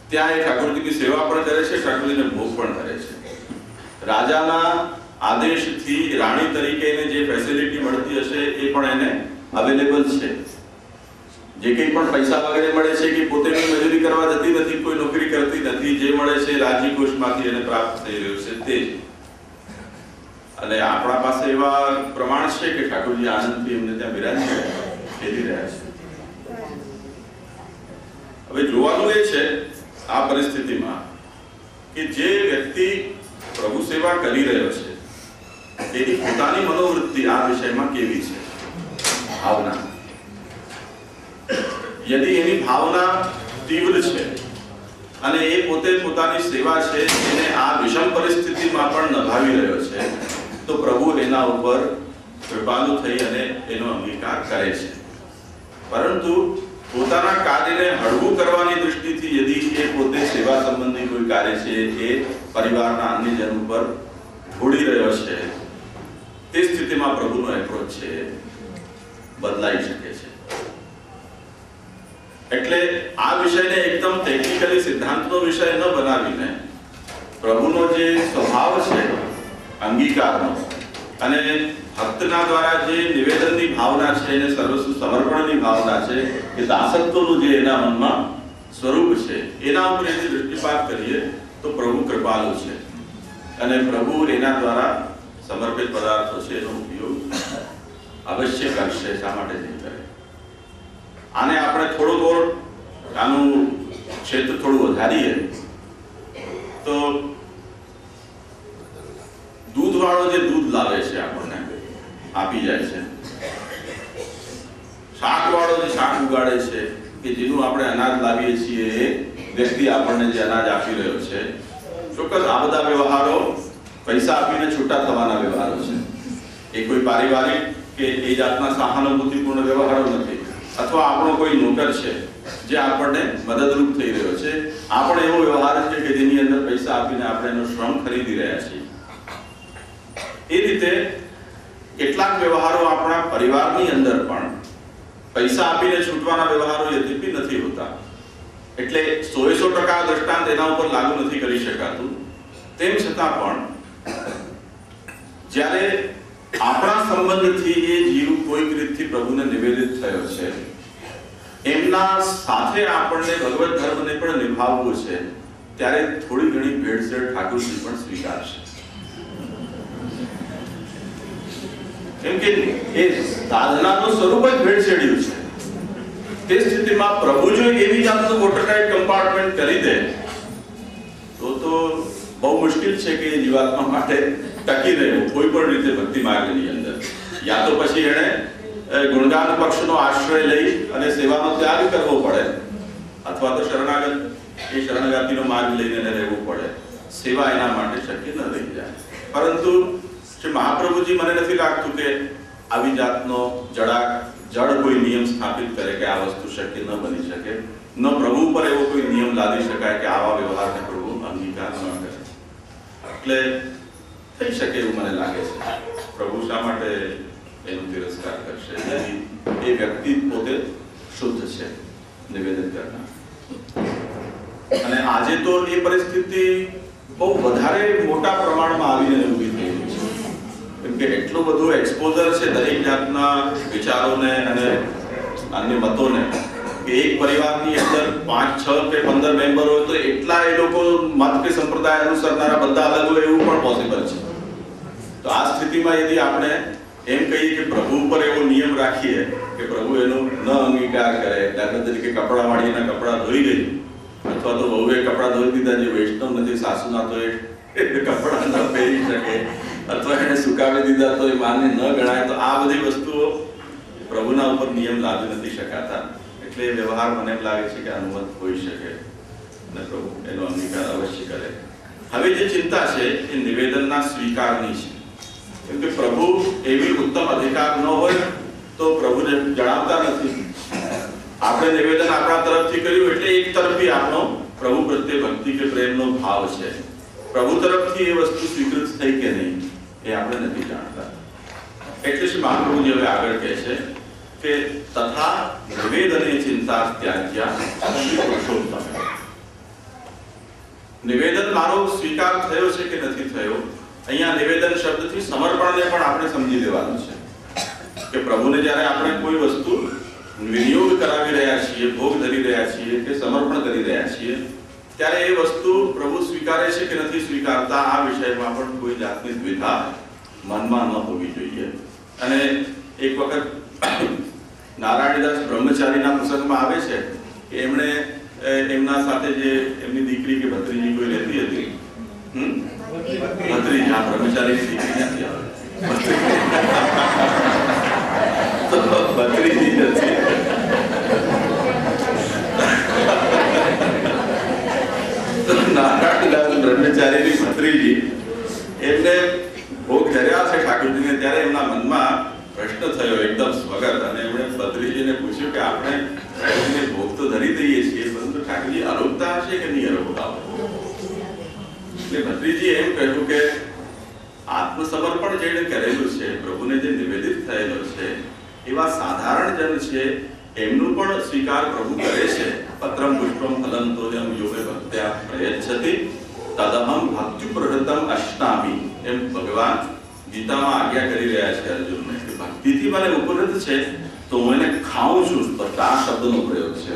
ત્યાં એ ઠાકોરજીની સેવા પણ કરે છે, ઠાકોરજીને ભોગ પણ કરે છે. રાજાના આદેશથી રાણી તરીકે એને જે ફેસિલિટી મળતી હશે એ પણ એને અવેલેબલ છે. જે કંઈ પણ પૈસા વગેરે મળે છે કે પોતે મજૂરી કરવા જતી નથી, કોઈ નોકરી કરતી નથી, જે મળે છે રાજ્ય કોષમાંથી એને પ્રાપ્ત થઈ રહ્યું છે તે જ. અને આપણા પાસે એવા પ્રમાણ છે કે ઠાકોરજી આનંદથી એમને ત્યાં બિરાજી ફેરી રહ્યા છે. હવે જોવાનું એ છે આ પરિસ્થિતિમાં કે જે વ્યક્તિ પ્રભુ સેવા કરી રહ્યો છે તેની પોતાની મનોવૃત્તિ આ વિષયમાં કેવી છે, ભાવના. યદિ એની ભાવના તીવ્ર છે અને એ પોતે પોતાની સેવા છે એને આ વિષમ પરિસ્થિતિમાં પણ નિભાવી રહ્યો છે, તો પ્રભુ એના ઉપર કૃપાલુ થઈ અને એનો અંગીકાર કરે છે. પરંતુ પોતાના કાર્યને હળવું કરવાની દૃષ્ટિથી યદિ એ પોતે સેવા સંબંધી કોઈ કાર્ય છે એ પરિવારના અન્ય જન ઉપર ઢોળી રહ્યો છે, તે સ્થિતિમાં પ્રભુનો એપ્રોચ છે બદલાઈ શકે છે. એટલે આ વિષયને એકદમ ટેકનિકલી સિદ્ધાંતનો વિષય ન બનાવીને પ્રભુનો જે સ્વભાવ છે અંગીકારનો અને ભક્તના દ્વારા જે નિવેદનની ભાવના છે એને સર્વસ્વ સમર્પણની ભાવના છે કે દાસત્વનું જે એના મનમાં સ્વરૂપ છે એના ઉપર એની દૃષ્ટિપાત કરીએ તો પ્રભુ કૃપાલુ છે અને પ્રભુ એના દ્વારા સમર્પિત પદાર્થો છે એનો ઉપયોગ અવશ્ય કરશે. શા માટે નહીં કરે? આને આપણે થોડું ઓર આનું ક્ષેત્ર થોડું વધારીએ તો દૂધવાળો જે દૂધ લાવે છે આપણને આપી જાય છે, શાકવાળો જે શાક ઉગાડે છે કે જેનું આપણે અનાજ લાવીએ છીએ એ વ્યક્તિ આપણને જે અનાજ આપી રહ્યો છે, ચોક્કસ આ બધા વ્યવહારો પૈસા આપીને છૂટા થવાના વ્યવહારો છે. એ કોઈ પારિવારિક કે એ જાતના સહાનુભૂતિપૂર્ણ વ્યવહારો નથી. અથવા આપણો કોઈ નોકર છે જે આપણને મદદરૂપ થઈ રહ્યો છે, આ પણ એવો વ્યવહાર છે કે જેની અંદર પૈસા આપીને આપણે એનો શ્રમ ખરીદી રહ્યા છીએ. એ રીતે કેટલાક વ્યવહારો આપણા પરિવારની અંદર પણ પૈસા આપીને છૂટવાના વ્યવહારો યદ્યપી નથી હોતા. એટલે 100% દ્રષ્ટાંત એના ઉપર લાગુ નથી કરી શકાતું. તેમ છતાં પણ જ્યારે આપણા સંબંધથી એ જીવ કોઈક રીતથી પ્રભુને નિવેદિત થયો છે, એમના સાથે આપણને ભગવત ધર્મને પણ નિભાવવો છે, ત્યારે થોડી ઘણી ભેળસેળ ઠાકોરજી પણ સ્વીકારશે. કેમ કે એ સાધનાનું સ્વરૂપ જ ભેળસેળ્યું છે. તે સ્થિતિમાં પ્રભુ જો એવી જાતનું વોટરટાઇટ કમ્પાર્ટમેન્ટ કરી દે તો બહુ મુશ્કેલ છે કે જીવાત્મા માટે ટકી રહેવું કોઈ પણ રીતે ભક્તિ માર્ગની અંદર. યા તો પછી એને ગુણગાન પક્ષનો આશ્રય લઈ અને સેવાનો ત્યાગ કરવો પડે, અથવા તો શરણાગતિનો માર્ગ લઈને એને રહેવું પડે. સેવા એના માટે શક્ય ન રહી જાય. પરંતુ શ્રી મહાપ્રભુજી મને નથી લાગતું કે આવી જાતનો જડ કોઈ નિયમ સ્થાપિત કરે કે આ વસ્તુ શક્ય ન બની શકે. ન પ્રભુ પર એવો કોઈ નિયમ લાદી શકાય કે આવા વ્યવહારને પ્રભુ અંગીકાર ન કરે. એટલે થઈ શકે એવું મને લાગે છે. પ્રભુ શા માટે એનો તિરસ્કાર કરશે? એ વ્યક્તિ પોતે શુદ્ધ છે નિવેદન કરનાર. અને આજે તો એ પરિસ્થિતિ બહુ વધારે મોટા પ્રમાણમાં આવીને ઊભી થઈ છે. કેમ કે એટલું બધું એક્સપોઝર છે દરેક જાતના વિચારોને અને અન્ય મતોને કે એક પરિવારની અંદર 5, 6 કે 15 મેમ્બર હોય તો એટલા એ લોકો મત કે સંપ્રદાય અનુસરનારા બધા અલગ હોય એવું પણ પોસિબલ છે. તો આ સ્થિતિમાં યદિ આપણે એમ કહીએ કે પ્રભુ ઉપર એવો નિયમ રાખીએ કે પ્રભુ એનો ન અંગીકાર કરે, દાખલા તરીકે કપડાવાળીના કપડાં ધોઈ ગઈ અથવા તો વહુએ કપડાં ધોઈ દીધા, જે વૈષ્ણવ નથી સાસુના તો એ કપડાં ન પહેરી શકે, અથવા એને સુકાવી દીધા તો એ માન્ય ન ગણાય. તો આ બધી વસ્તુઓ પ્રભુના ઉપર નિયમ લાવી નથી શકાતા. એટલે એ વ્યવહાર મને એમ લાગે છે કે અનુમત હોઈ શકે અને પ્રભુ એનો અંગીકાર અવશ્ય કરે. હવે જે ચિંતા છે એ નિવેદનના સ્વીકારની છે. કેમ કે પ્રભુ એવી ઉત્તમ અધિકાર ન હોય તો પ્રભુને જણાવતા નથી. આપણે નિવેદન આપણા તરફથી કર્યું એટલે એક તરફી આપણો પ્રભુ પ્રત્યે ભક્તિ કે પ્રેમનો ભાવ છે. પ્રભુ તરફથી એ વસ્તુ સ્વીકૃત થઈ કે નહીં એ આપણે નથી જાણતા. એટલે શ્રી મહાપ્રભુજી હવે આગળ કહે છે કે તથા નિવેદને ચિંતા ત્યાજ્યા શ્રી પુરુષોત્તમ. નિવેદન મારો સ્વીકાર થયો છે કે નથી થયો, અહીંયા નિવેદન શબ્દથી સમર્પણને પણ આપણે સમજી લેવાનું છે કે પ્રભુને જ્યારે આપણે કોઈ વસ્તુ વિનિયોગ કરાવી રહ્યા છીએ, ભોગ ધરી રહ્યા છીએ કે સમર્પણ કરી રહ્યા છીએ, ત્યારે એ વસ્તુ પ્રભુ સ્વીકારે છે કે નથી સ્વીકારતા, આ વિષયમાં પણ કોઈ જાતની દ્વિધા મનમાં ન હોવી જોઈએ. અને એક વખત નારાયણદાસ બ્રહ્મચારીના પ્રસંગમાં આવે છે કે એમણે એમના સાથે જે એમની દીકરી કે ભત્રીજી કોઈ રહેતી હતી, ભત્રીજી, હા, બ્રહ્મચારીની દીકરી નથી આવે, ભત્રીજી નથી. નારાયણદાસ બ્રહ્મચારીની ભત્રીજી એમને ભોગ ધર્યા છે ઠાકોરજીને, ત્યારે એમના મનમાં પ્રશ્ન થયો એકદમ સ્વગત, અને એમણે ભત્રીજીને પૂછ્યું કે આપણે ઠાકોરજીને ભોગ તો ધરી દઈએ છીએ, પરંતુ ઠાકોરજી અરોગતા હશે કે નહીં અરોગતા? એટલે ભત્રીજીએ એમ કહ્યું કે આત્મસમર્પણ જેણે કરેલું છે, પ્રભુને જે નિવેદિત થયેલો છે, એવા સાધારણ જન છે, એમનું પણ સ્વીકાર પ્રભુ કરે છે. પત્રમ પુષ્પમ ફલમ તોયમ યોગે ભક્ત્યા પ્રયચ્છતિ તદહમ ભક્તિ પ્રહૃતમ અશ્નામી, એમ ભગવાન ગીતામાં આજ્ઞા કરી રહ્યા છે અર્જુનને કે ભક્તિથી મને ઉપરત છે તો હું એને ખાઉં છું. તો આ શબ્દનો પ્રયોગ છે.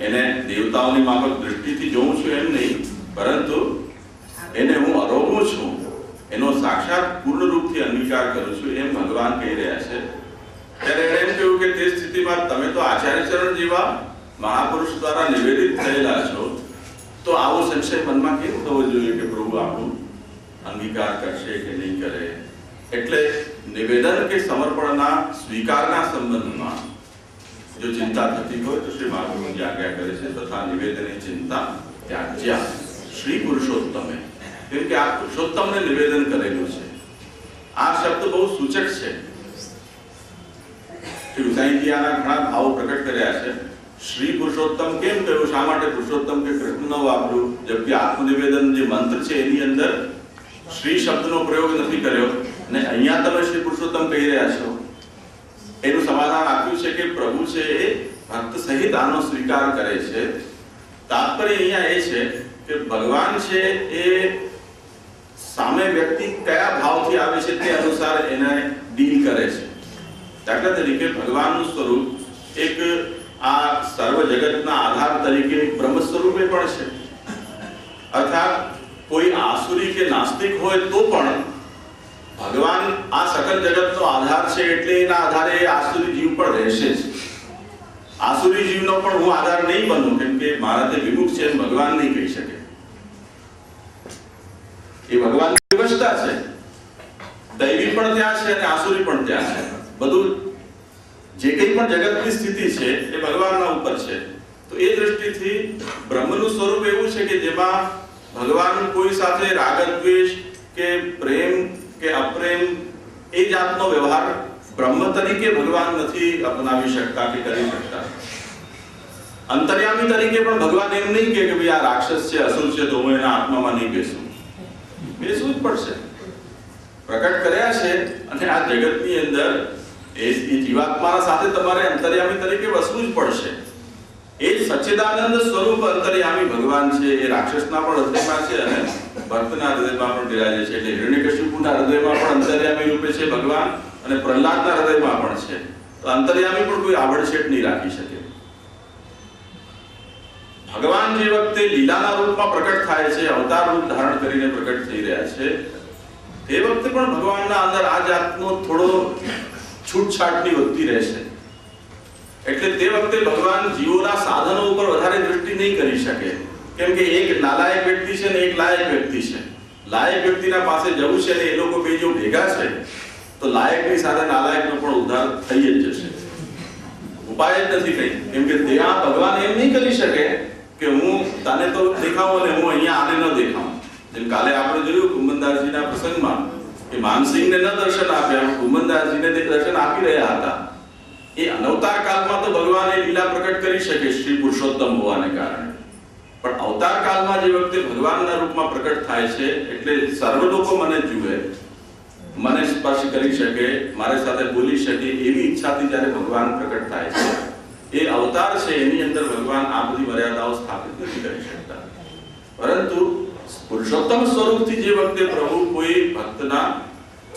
એને દેવતાઓની માફક દૃષ્ટિથી જોઉં છું એમ નહીં, પરંતુ એને હું અરોગું છું, એનો સાક્ષાત પૂર્ણ રૂપથી અંગીકાર કરું છું, એમ ભગવાન કહી રહ્યા છે. ત્યારે એણે એમ કહ્યું કે તે સ્થિતિમાં તમે તો આચાર્ય ચરણ જેવા મહાપુરુષ દ્વારા નિવેદિત થયેલા છો, તો આવો સંશય મનમાં કેમ થવો જોઈએ કે પ્રભુ આપણું અંગીકાર કરશે કે નહીં કરે? એટલે નિવેદન કે સમર્પણના સ્વીકારના સંબંધમાં જો ચિંતા થતી હોય તો શ્રી મહાપ્રભુજી આજ્ઞા કરે છે તથા નિવેદને ચિંતા ત્યાજ્યા શ્રી પુરુષોત્તમે, કેમ કે આ પુરુષોત્તમને નિવેદન કરેલું છે. આ શબ્દ બહુ સૂચક છે. શ્રી ઉસાઈજી આના ઘણા ભાવો પ્રકટ કર્યા છે. શ્રી પુરુષોત્તમ કેમ કહ્યું, શા માટે પુરુષોત્તમ કે કૃષ્ણ ન વાપર્યું, જબકે આત્મનિવેદન જે મંત્ર છે એની અંદર શ્રી શબ્દનો પ્રયોગ નથી કર્યો, અને અહીંયા તમે શ્રી પુરુષોત્તમ કહી રહ્યા છો. એનું સમાધાન આપ્યું છે કે પ્રભુ છે એ ભક્ત સહિત આનો સ્વીકાર કરે છે. તાત્પર્ય અહીંયા એ છે કે ભગવાન છે એ સામે વ્યક્તિ કયા ભાવથી આવે છે તે અનુસાર એને ડીલ કરે છે. દાખલા તરીકે ભગવાનનું સ્વરૂપ એક આ સર્વ જગતના આધાર તરીકે બ્રહ્મ સ્વરૂપે પણ છે, અર્થાત કોઈ આસુરી કે નાસ્તિક હોય તો પણ ભગવાન આ સકલ જગતનો આધાર છે, એટલે એના આધારે આસુરી જીવ પણ રહેશે જ. આસુરી જીવનો પણ હું આધાર નહીં બનું, કેમ કે મારાથી વિમુખ છે એમ ભગવાન નહીં કહી શકે. એ ભગવાનની વ્યવસ્થા છે. દૈવી પણ ત્યાં છે અને આસુરી પણ ત્યાં છે. બધું જે કંઈ પણ જગતની સ્થિતિ છે એ ભગવાનના ઉપર છે. તો એ દ્રષ્ટિથી બ્રહ્મનું સ્વરૂપ એવું છે કે જેમાં ભગવાન કોઈ સાથે રાગ દ્વેષ કે પ્રેમ કે અપ્રેમ એ જાતનો વ્યવહાર બ્રહ્મ તરીકે ભગવાન નથી અપનાવી શકતા કે કરી શકતા. અંતર્યામી તરીકે પણ ભગવાન એમ નહીં કે ભાઈ આ રાક્ષસ છે, અસુર છે, તો હું એના આત્મામાં નહીં બેસું. બેસવું જ પડશે. પ્રકટ કર્યા છે અને આ જગતની અંદર એ જીવાત્માના સાથે તમારે અંતર્યામી તરીકે વસવું જ પડશે. એ સચ્ચિદાનંદ સ્વરૂપ અંતર્યામી ભગવાન છે. એ રાક્ષસના પણ હૃદયમાં છે અને ભક્તના હૃદયમાં પણ બિરાજે છે. એટલે હિરણ્યકશિપુના હૃદયમાં પણ અંતર્યામી રૂપે છે ભગવાન, અને પ્રહલાદના હૃદયમાં પણ છે. તો અંતર્યામી પણ કોઈ આડછેટ નહીં રાખી શકે. ભગવાન જે વખતે લીલાના રૂપમાં પ્રકટ થાય છે, અવતાર રૂપ ધારણ કરીને પ્રકટ થઈ રહ્યા છે, તે વખતે પણ ભગવાનના અંદર આ જાતનો થોડો છૂટછાટની વૃત્તિ રહેશે. એટલે તે વખતે ભગવાન જીવોના સાધનો ઉપર વધારે દૃષ્ટિ નહીં કરી શકે, કેમ કે એક નાલાયક વ્યક્તિ છે ને એક લાયક વ્યક્તિ છે. લાયક વ્યક્તિના પાસે જવું છે ને એ લોકો બે જો ભેગા છે તો લાયકની સાથે નાલાયકનો પણ ઉદ્ધાર થઈ જ જશે. ઉપાય જ નથી કઈ, કેમ કે ત્યાં ભગવાન એમ નહીં કરી શકે કે હું તને તો દેખાઉં અને હું અહીંયા આને ન દેખાઉં. જેમ કાલે આપણે જોયું કુંભનદાસજીના પ્રસંગમાં કે માનસિંહને ન દર્શન આપ્યા, કુંભનદાસજીને તે દર્શન આપી રહ્યા હતા. એ અનવતાર કાળમાં તો ભગવાન એ લીલા પ્રકટ કરી શકે શ્રી પુરુષોત્તમ હોવાને કારણે, પણ અવતાર કાળમાં જે વખતે ભગવાનના રૂપમાં પ્રકટ થાય છે એટલે સર્વ લોકો મને જુએ મને સ્પર્શ કરી શકે, મારી સાથે બોલી શકે એવી ઈચ્છાથી જ્યારે ભગવાન પ્રકટ થાય છે, એ અવતાર છે એની અંદર ભગવાન આ બધી મર્યાદાઓ સ્થાપિત નથી કરી શકતા. પરંતુ પુરુષોત્તમ સ્વરૂપથી જે વખતે પ્રભુ કોઈ ભક્તના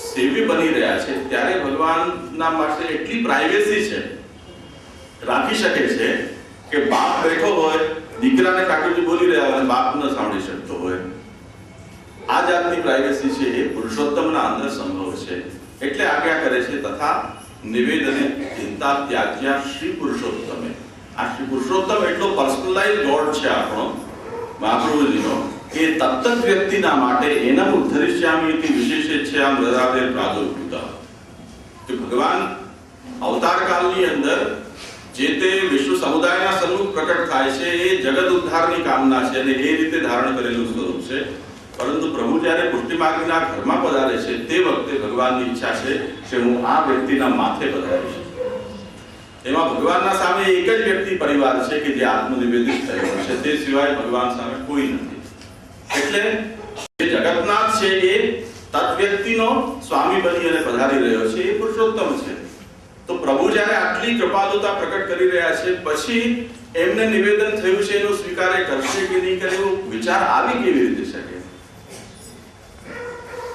સેવી બની રહ્યા છે ત્યારે ભગવાનના માટે એટલી પ્રાઇવેસી છે, રાખી શકે છે કે બાપ બેઠો હોય, દીકરાને ઠાકોરજી બોલી રહ્યા હોય, બાપ ન સાંભળી શકતો હોય. આ જાતની પ્રાઇવેસી છે એ પુરુષોત્તમના અંદર સંભવ છે. એટલે આજ્ઞા કરે છે તથા નિવેદને ચિંતા ત્યાજ્યા શ્રી પુરુષોત્તમે. આ શ્રી પુરુષોત્તમ એટલો પર્સનલાઇઝ ગોડ છે આપણો મહાપ્રભુજીનો કે તત્ત વ્યક્તિના માટે એનમ ઉદ્ધરિષ્યામિ ઇતિ વિશેષેચ્છયા મૃદાદે પ્રાદુર્ભૂત. કે ભગવાન અવતાર કાળની અંદર જે તે વિશ્વ સમુદાયના સન્મુખ પ્રકટ થાય છે એ જગત ઉદ્ધારની કામના છે અને એ રીતે ધારણ કરેલું સ્વરૂપ છે. પરંતુ પ્રભુ જ્યારે પુષ્ટિમાર્ગીના ઘરમાં પધારે છે તે વખતે ભગવાનની ઈચ્છા છે કે હું આ વ્યક્તિના માથે પધારીશ. એમાં ભગવાનના સામે એક જ વ્યક્તિ પરિવાર છે કે જે આત્મનિવેદિત થયો છે, તે સિવાય ભગવાન સામે કોઈ નથી. એટલે જે જગતનાથ છે એ તત વ્યક્તિનો સ્વામી બની અને પધારી રહ્યો છે એ પુરુષોત્તમ છે. તો પ્રભુ જ્યારે આટલી કૃપાલુતા પ્રકટ કરી રહ્યા છે પછી એમને નિવેદન થયું છે એનો સ્વીકાર કરશે કે નહીં કરે એવો વિચાર આવી કેવી રીતે શકે?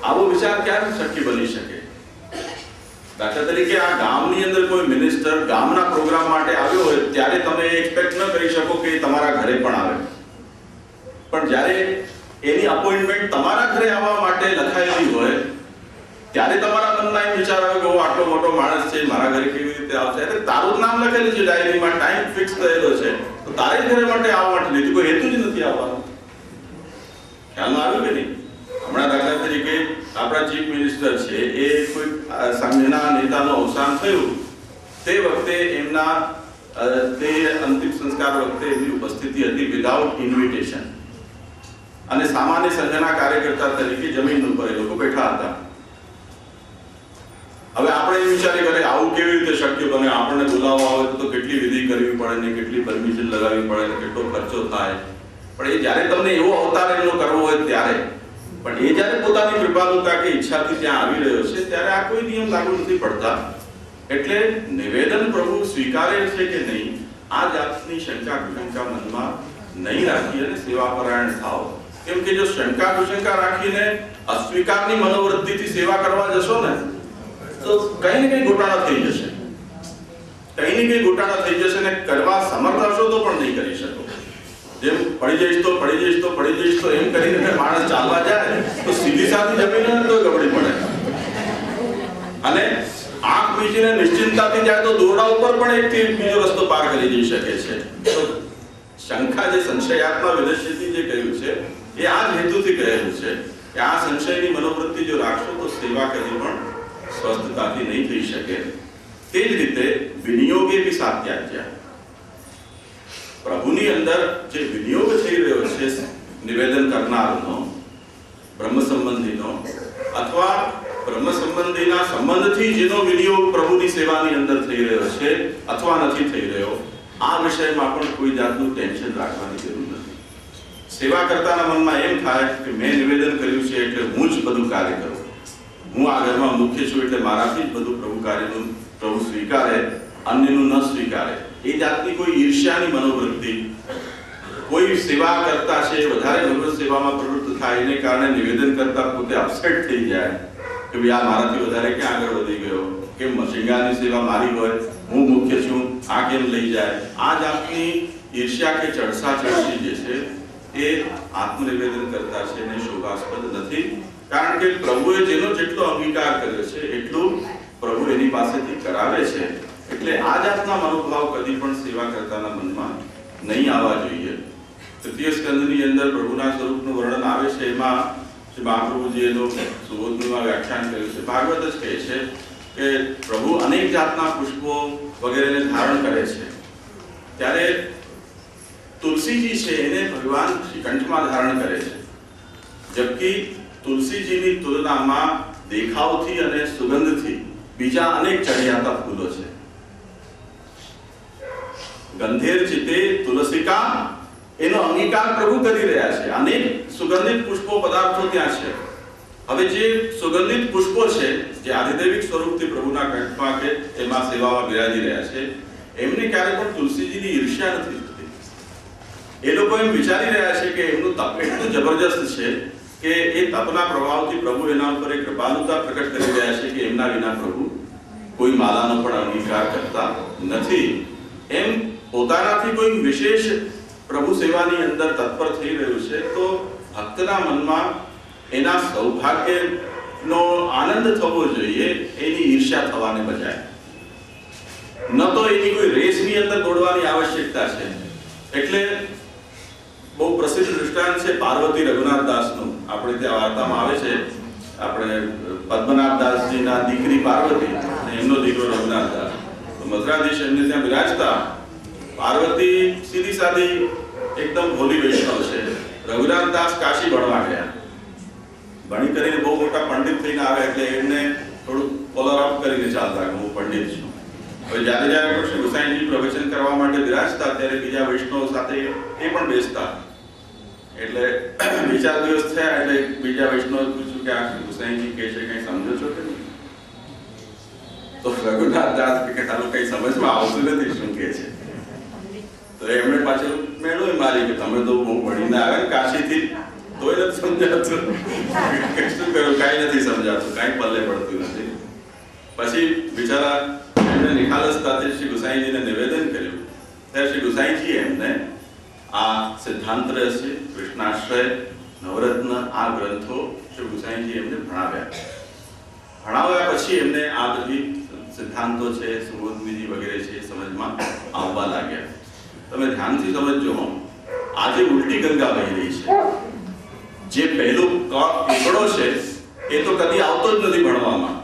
આવો વિચાર ક્યારે શક્ય બની શકે? દાખલા તરીકે આ ગામની અંદર કોઈ મિનિસ્ટર ગામના પ્રોગ્રામ માટે આવ્યો હોય ત્યારે તમે એક્સપેક્ટ ન કરી શકો કે તમારા ઘરે પણ આવે. પણ જ્યારે એની અપોઇન્ટમેન્ટ તમારા ઘરે આવવા માટે લખાયેલી હોય ત્યારે તમારા મનમાં એમ વિચાર આવે કે હું આટલો મોટો માણસ છે, મારા ઘરે કેવી રીતે આવશે? એટલે તારું જ નામ લખેલું છે ડાયરીમાં, ટાઈમ ફિક્સ થયેલો છે, તો તારે ઘરે માટે આવવા માટે નહીં, કોઈ હેતુ જ નથી આવવાનો. ખ્યાલમાં આવ્યું કે નહીં? હમણાં દાખલા તરીકે આપણા ચીફ મિનિસ્ટર છે એ કોઈ સંઘના નેતાનું અવસાન થયું તે વખતે એમના તે અંતિમ સંસ્કાર વખતે એમની ઉપસ્થિતિ હતી વિધાઉટ ઇન્વિટેશન, અને સામાન્ય સંઘના કાર્યકર્તા તરીકે જમીન ઉપર એ લોકો બેઠા હતા. હવે આપણે એ વિચારી કરે આવું કેવી રીતે શક્ય બને? આપણને બોલાવવા આવે તો કેટલી વિધિ કરવી પડે ને કેટલી પરમિશન લગાવવી પડે ને કેટલો ખર્ચો થાય. પણ એ જ્યારે તમને એવો અવતાર એમનો કરવો હોય ત્યારે, પણ એ જ્યારે પોતાની કૃપાલુતા કે ઈચ્છાથી ત્યાં આવી રહ્યો છે ત્યારે આ કોઈ નિયમ લાગુ નથી પડતા. એટલે નિવેદન પ્રભુ સ્વીકારે છે કે નહીં આ જાતની શંકા કુશંકા મનમાં નહીં રાખી અને સેવાપરાયણ થાવ. કેમ કે જો શંકા કુશંકા રાખીને અસ્વીકારની મનોવૃત્તિથી સેવા કરવા જશો ને તો કઈ ને કઈ ગોટાળા થઈ જશે, કઈ ને કઈ ગોટાળા થઈ જશે ને કરવા સમર્થ હશો તો પણ નહીં કરી શકો. જેમ પડી જઈશ તો પડી જઈશ તો પડી જઈશ તો એમ કરીને માણસ ચાલવા જાય તો સીધી સાધી જમીન તો ગબડી પડે, અને આંખ મીચીને નિશ્ચિંતાથી જાય તો દોરડા ઉપર પણ એકથી બીજો રસ્તો પાર કરી જઈ શકે છે. તો શંકા જે સંશયાત્મા વિનશ્યતિ જે કહ્યું છે એ આ જ હેતુથી કહેલું છે કે આ સંશયની મનોવૃત્તિ જો રાખશો તો સેવા કદી પણ સ્વસ્થતાથી નહીં થઈ શકે. તે જ રીતે વિનિયોગે બી સાત્યાજ્ય. પ્રભુની અંદર જે વિનિયોગ થઈ રહ્યો છે નિવેદન કરનારનો, બ્રહ્મ સંબંધીનો અથવા બ્રહ્મ સંબંધીના સંબંધથી જેનો વિનિયોગ પ્રભુની સેવાની અંદર થઈ રહ્યો છે અથવા નથી થઈ રહ્યો, આ વિષયમાં પણ કોઈ જાતનું ટેન્શન રાખવાની જરૂર નથી. સેવા કરતાના મનમાં એમ થાય કે મેં નિવેદન કર્યું છે એટલે હું જ બધું કાર્ય કરું, હું આ ઘરમાં મુખ્ય છું એટલે મારાથી જ બધું પ્રભુ કાર્યનું પ્રભુ સ્વીકારે, અન્યનું ન સ્વીકારે. એ જાતની કોઈ ઈર્ષ્યાની મનોવૃત્તિ, કોઈ સેવા કરતા છે વધારે ભગવત સેવામાં પ્રવૃત્ત થાય એને કારણે નિવેદન કરતા પોતે અપસેટ થઈ જાય કે ભાઈ આ મારાથી વધારે ક્યાં આગળ વધી ગયો, કેમ શિંગારની સેવા મારી હોય, હું મુખ્ય છું, આ કેમ લઈ જાય. આ જાતની ઈર્ષ્યા કે ચડસા ચડસી જે છે એ આત્મનિવેદન કરતા છે એને શોભાસ્પદ નથી. કારણ કે પ્રભુએ જેનો જેટલો અંગીકાર કર્યો છે એટલું પ્રભુ એની પાસેથી કરાવે છે. એટલે આ જાતના મનોભાવ કદી પણ સેવા કરતાના મનમાં નહીં આવવા જોઈએ. તૃતીય સ્કંદની અંદર પ્રભુના સ્વરૂપનું વર્ણન આવે છે. એમાં શ્રી મહાપ્રભુજીએ સુબોધમાં વ્યાખ્યાન કર્યું છે. ભાગવત જ કહે છે કે પ્રભુ અનેક જાતના પુષ્પો વગેરેને ધારણ કરે છે. ત્યારે તુલસીજી છે એને ભગવાન શ્રીકંઠમાં ધારણ કરે છે, જબકી તુલસીજીની તુલનામાં દેખાવથી અને સુગંધથી બીજા અનેક ચઢિયાતા ફૂલો છે. ગંધેર ચિતે તુલસિકા એનો અંગીકાર પ્રભુ કરી રહ્યા છે. અનેક સુગંધિત પુષ્પો પદાર્થો ત્યાં છે, હવે જે સુગંધિત પુષ્પો છે જે આધિદૈવિક સ્વરૂપથી પ્રભુના કંઠમાં કે એમાં સેવામાં બિરાજી રહ્યા છે, એમને ક્યારે પણ તુલસીજીની ઈર્ષ્યા નથી થતી. એ લોકો એમ વિચારી રહ્યા છે કે એમનું તપ એટલું જબરજસ્ત છે કે એ તપના પ્રભાવથી પ્રભુ એના ઉપર એક કૃપાલુતા પ્રકટ કરી રહ્યા છે કે એમના વિના પ્રભુ કોઈ માલાનો પણ અંગીકાર કરતા નથી. એમ પોતાનાથી કોઈ વિશેષ પ્રભુ સેવાની અંદર તત્પર થઈ રહ્યું છે તો ભક્તના મનમાં એના સૌભાગ્યનો આનંદ થવો જોઈએ, એની ઈર્ષ્યા થવાને બજાય. ન તો એની કોઈ રેસની અંદર દોડવાની આવશ્યકતા છે. એટલે બહુ પ્રસિદ્ધ દૃષ્ટાંત છે પાર્વતી રઘુનાથ દાસનું. આપણે ત્યાં વાર્તામાં આવે છે, આપણે પદ્મનાભ દાસજીના દીકરી પાર્વતી અને એમનો દીકરો રઘુનાથ દાસ. તો મથુરાધીશ એમને ત્યાં બિરાજતા. પાર્વતી સીધી સાદી એકદમ ભોલી વૈષ્ણવ છે. રઘુનાથ દાસ કાશી ભણવા ગયા. ભણી કરીને બહુ મોટા પંડિત થઈને આવે એટલે એમને થોડું કોલર અપ કરીને ચાલતા કે હું પંડિત છું. હવે જ્યારે જ્યારે શ્રી ગુસાઈજી પ્રવચન કરવા માટે બિરાજતા ત્યારે બીજા વૈષ્ણવ સાથે એ પણ બેસતા. એટલે 2-4 દિવસ થયા એટલે બીજા વૈષ્ણવ પૂછ્યું કે આ શ્રી ગુસાઈજી કહે છે કંઈ સમજો છો કે નહીં? તો રઘુનાથ દાસ કે તારું કંઈ સમજમાં આવતું નથી શું કહે છે. તો એમણે પાછું મેળવી મારી કે તમે તો બહુ ભણીને આવે કાશીથી તોય નથી સમજાતું. શું કર્યું? કાંઈ નથી સમજાતું, કાંઈ પલ્લે પડતું નથી. પછી બિચારા એમને નિખાલસતાથી શ્રી ગુસાઈજીને નિવેદન કર્યું. ત્યારે શ્રી ગુસાઈજી એમને આ સિદ્ધાંત રહસ્ય, કૃષ્ણાશ્રય, નવરત્ન આ ગ્રંથો શ્રી ગુસાઈજી એમને ભણાવ્યા પછી એમને આ બધી સિદ્ધાંતો છે, સુબોધનીજી વગેરે છે સમજમાં આવવા લાગ્યા. તમે ધ્યાનથી સમજજો, આજે ઉલટી ગંગા વહી રહી છે. જે પહેલો એકડો છે એ તો કદી આવતો જ નથી ભણવામાં,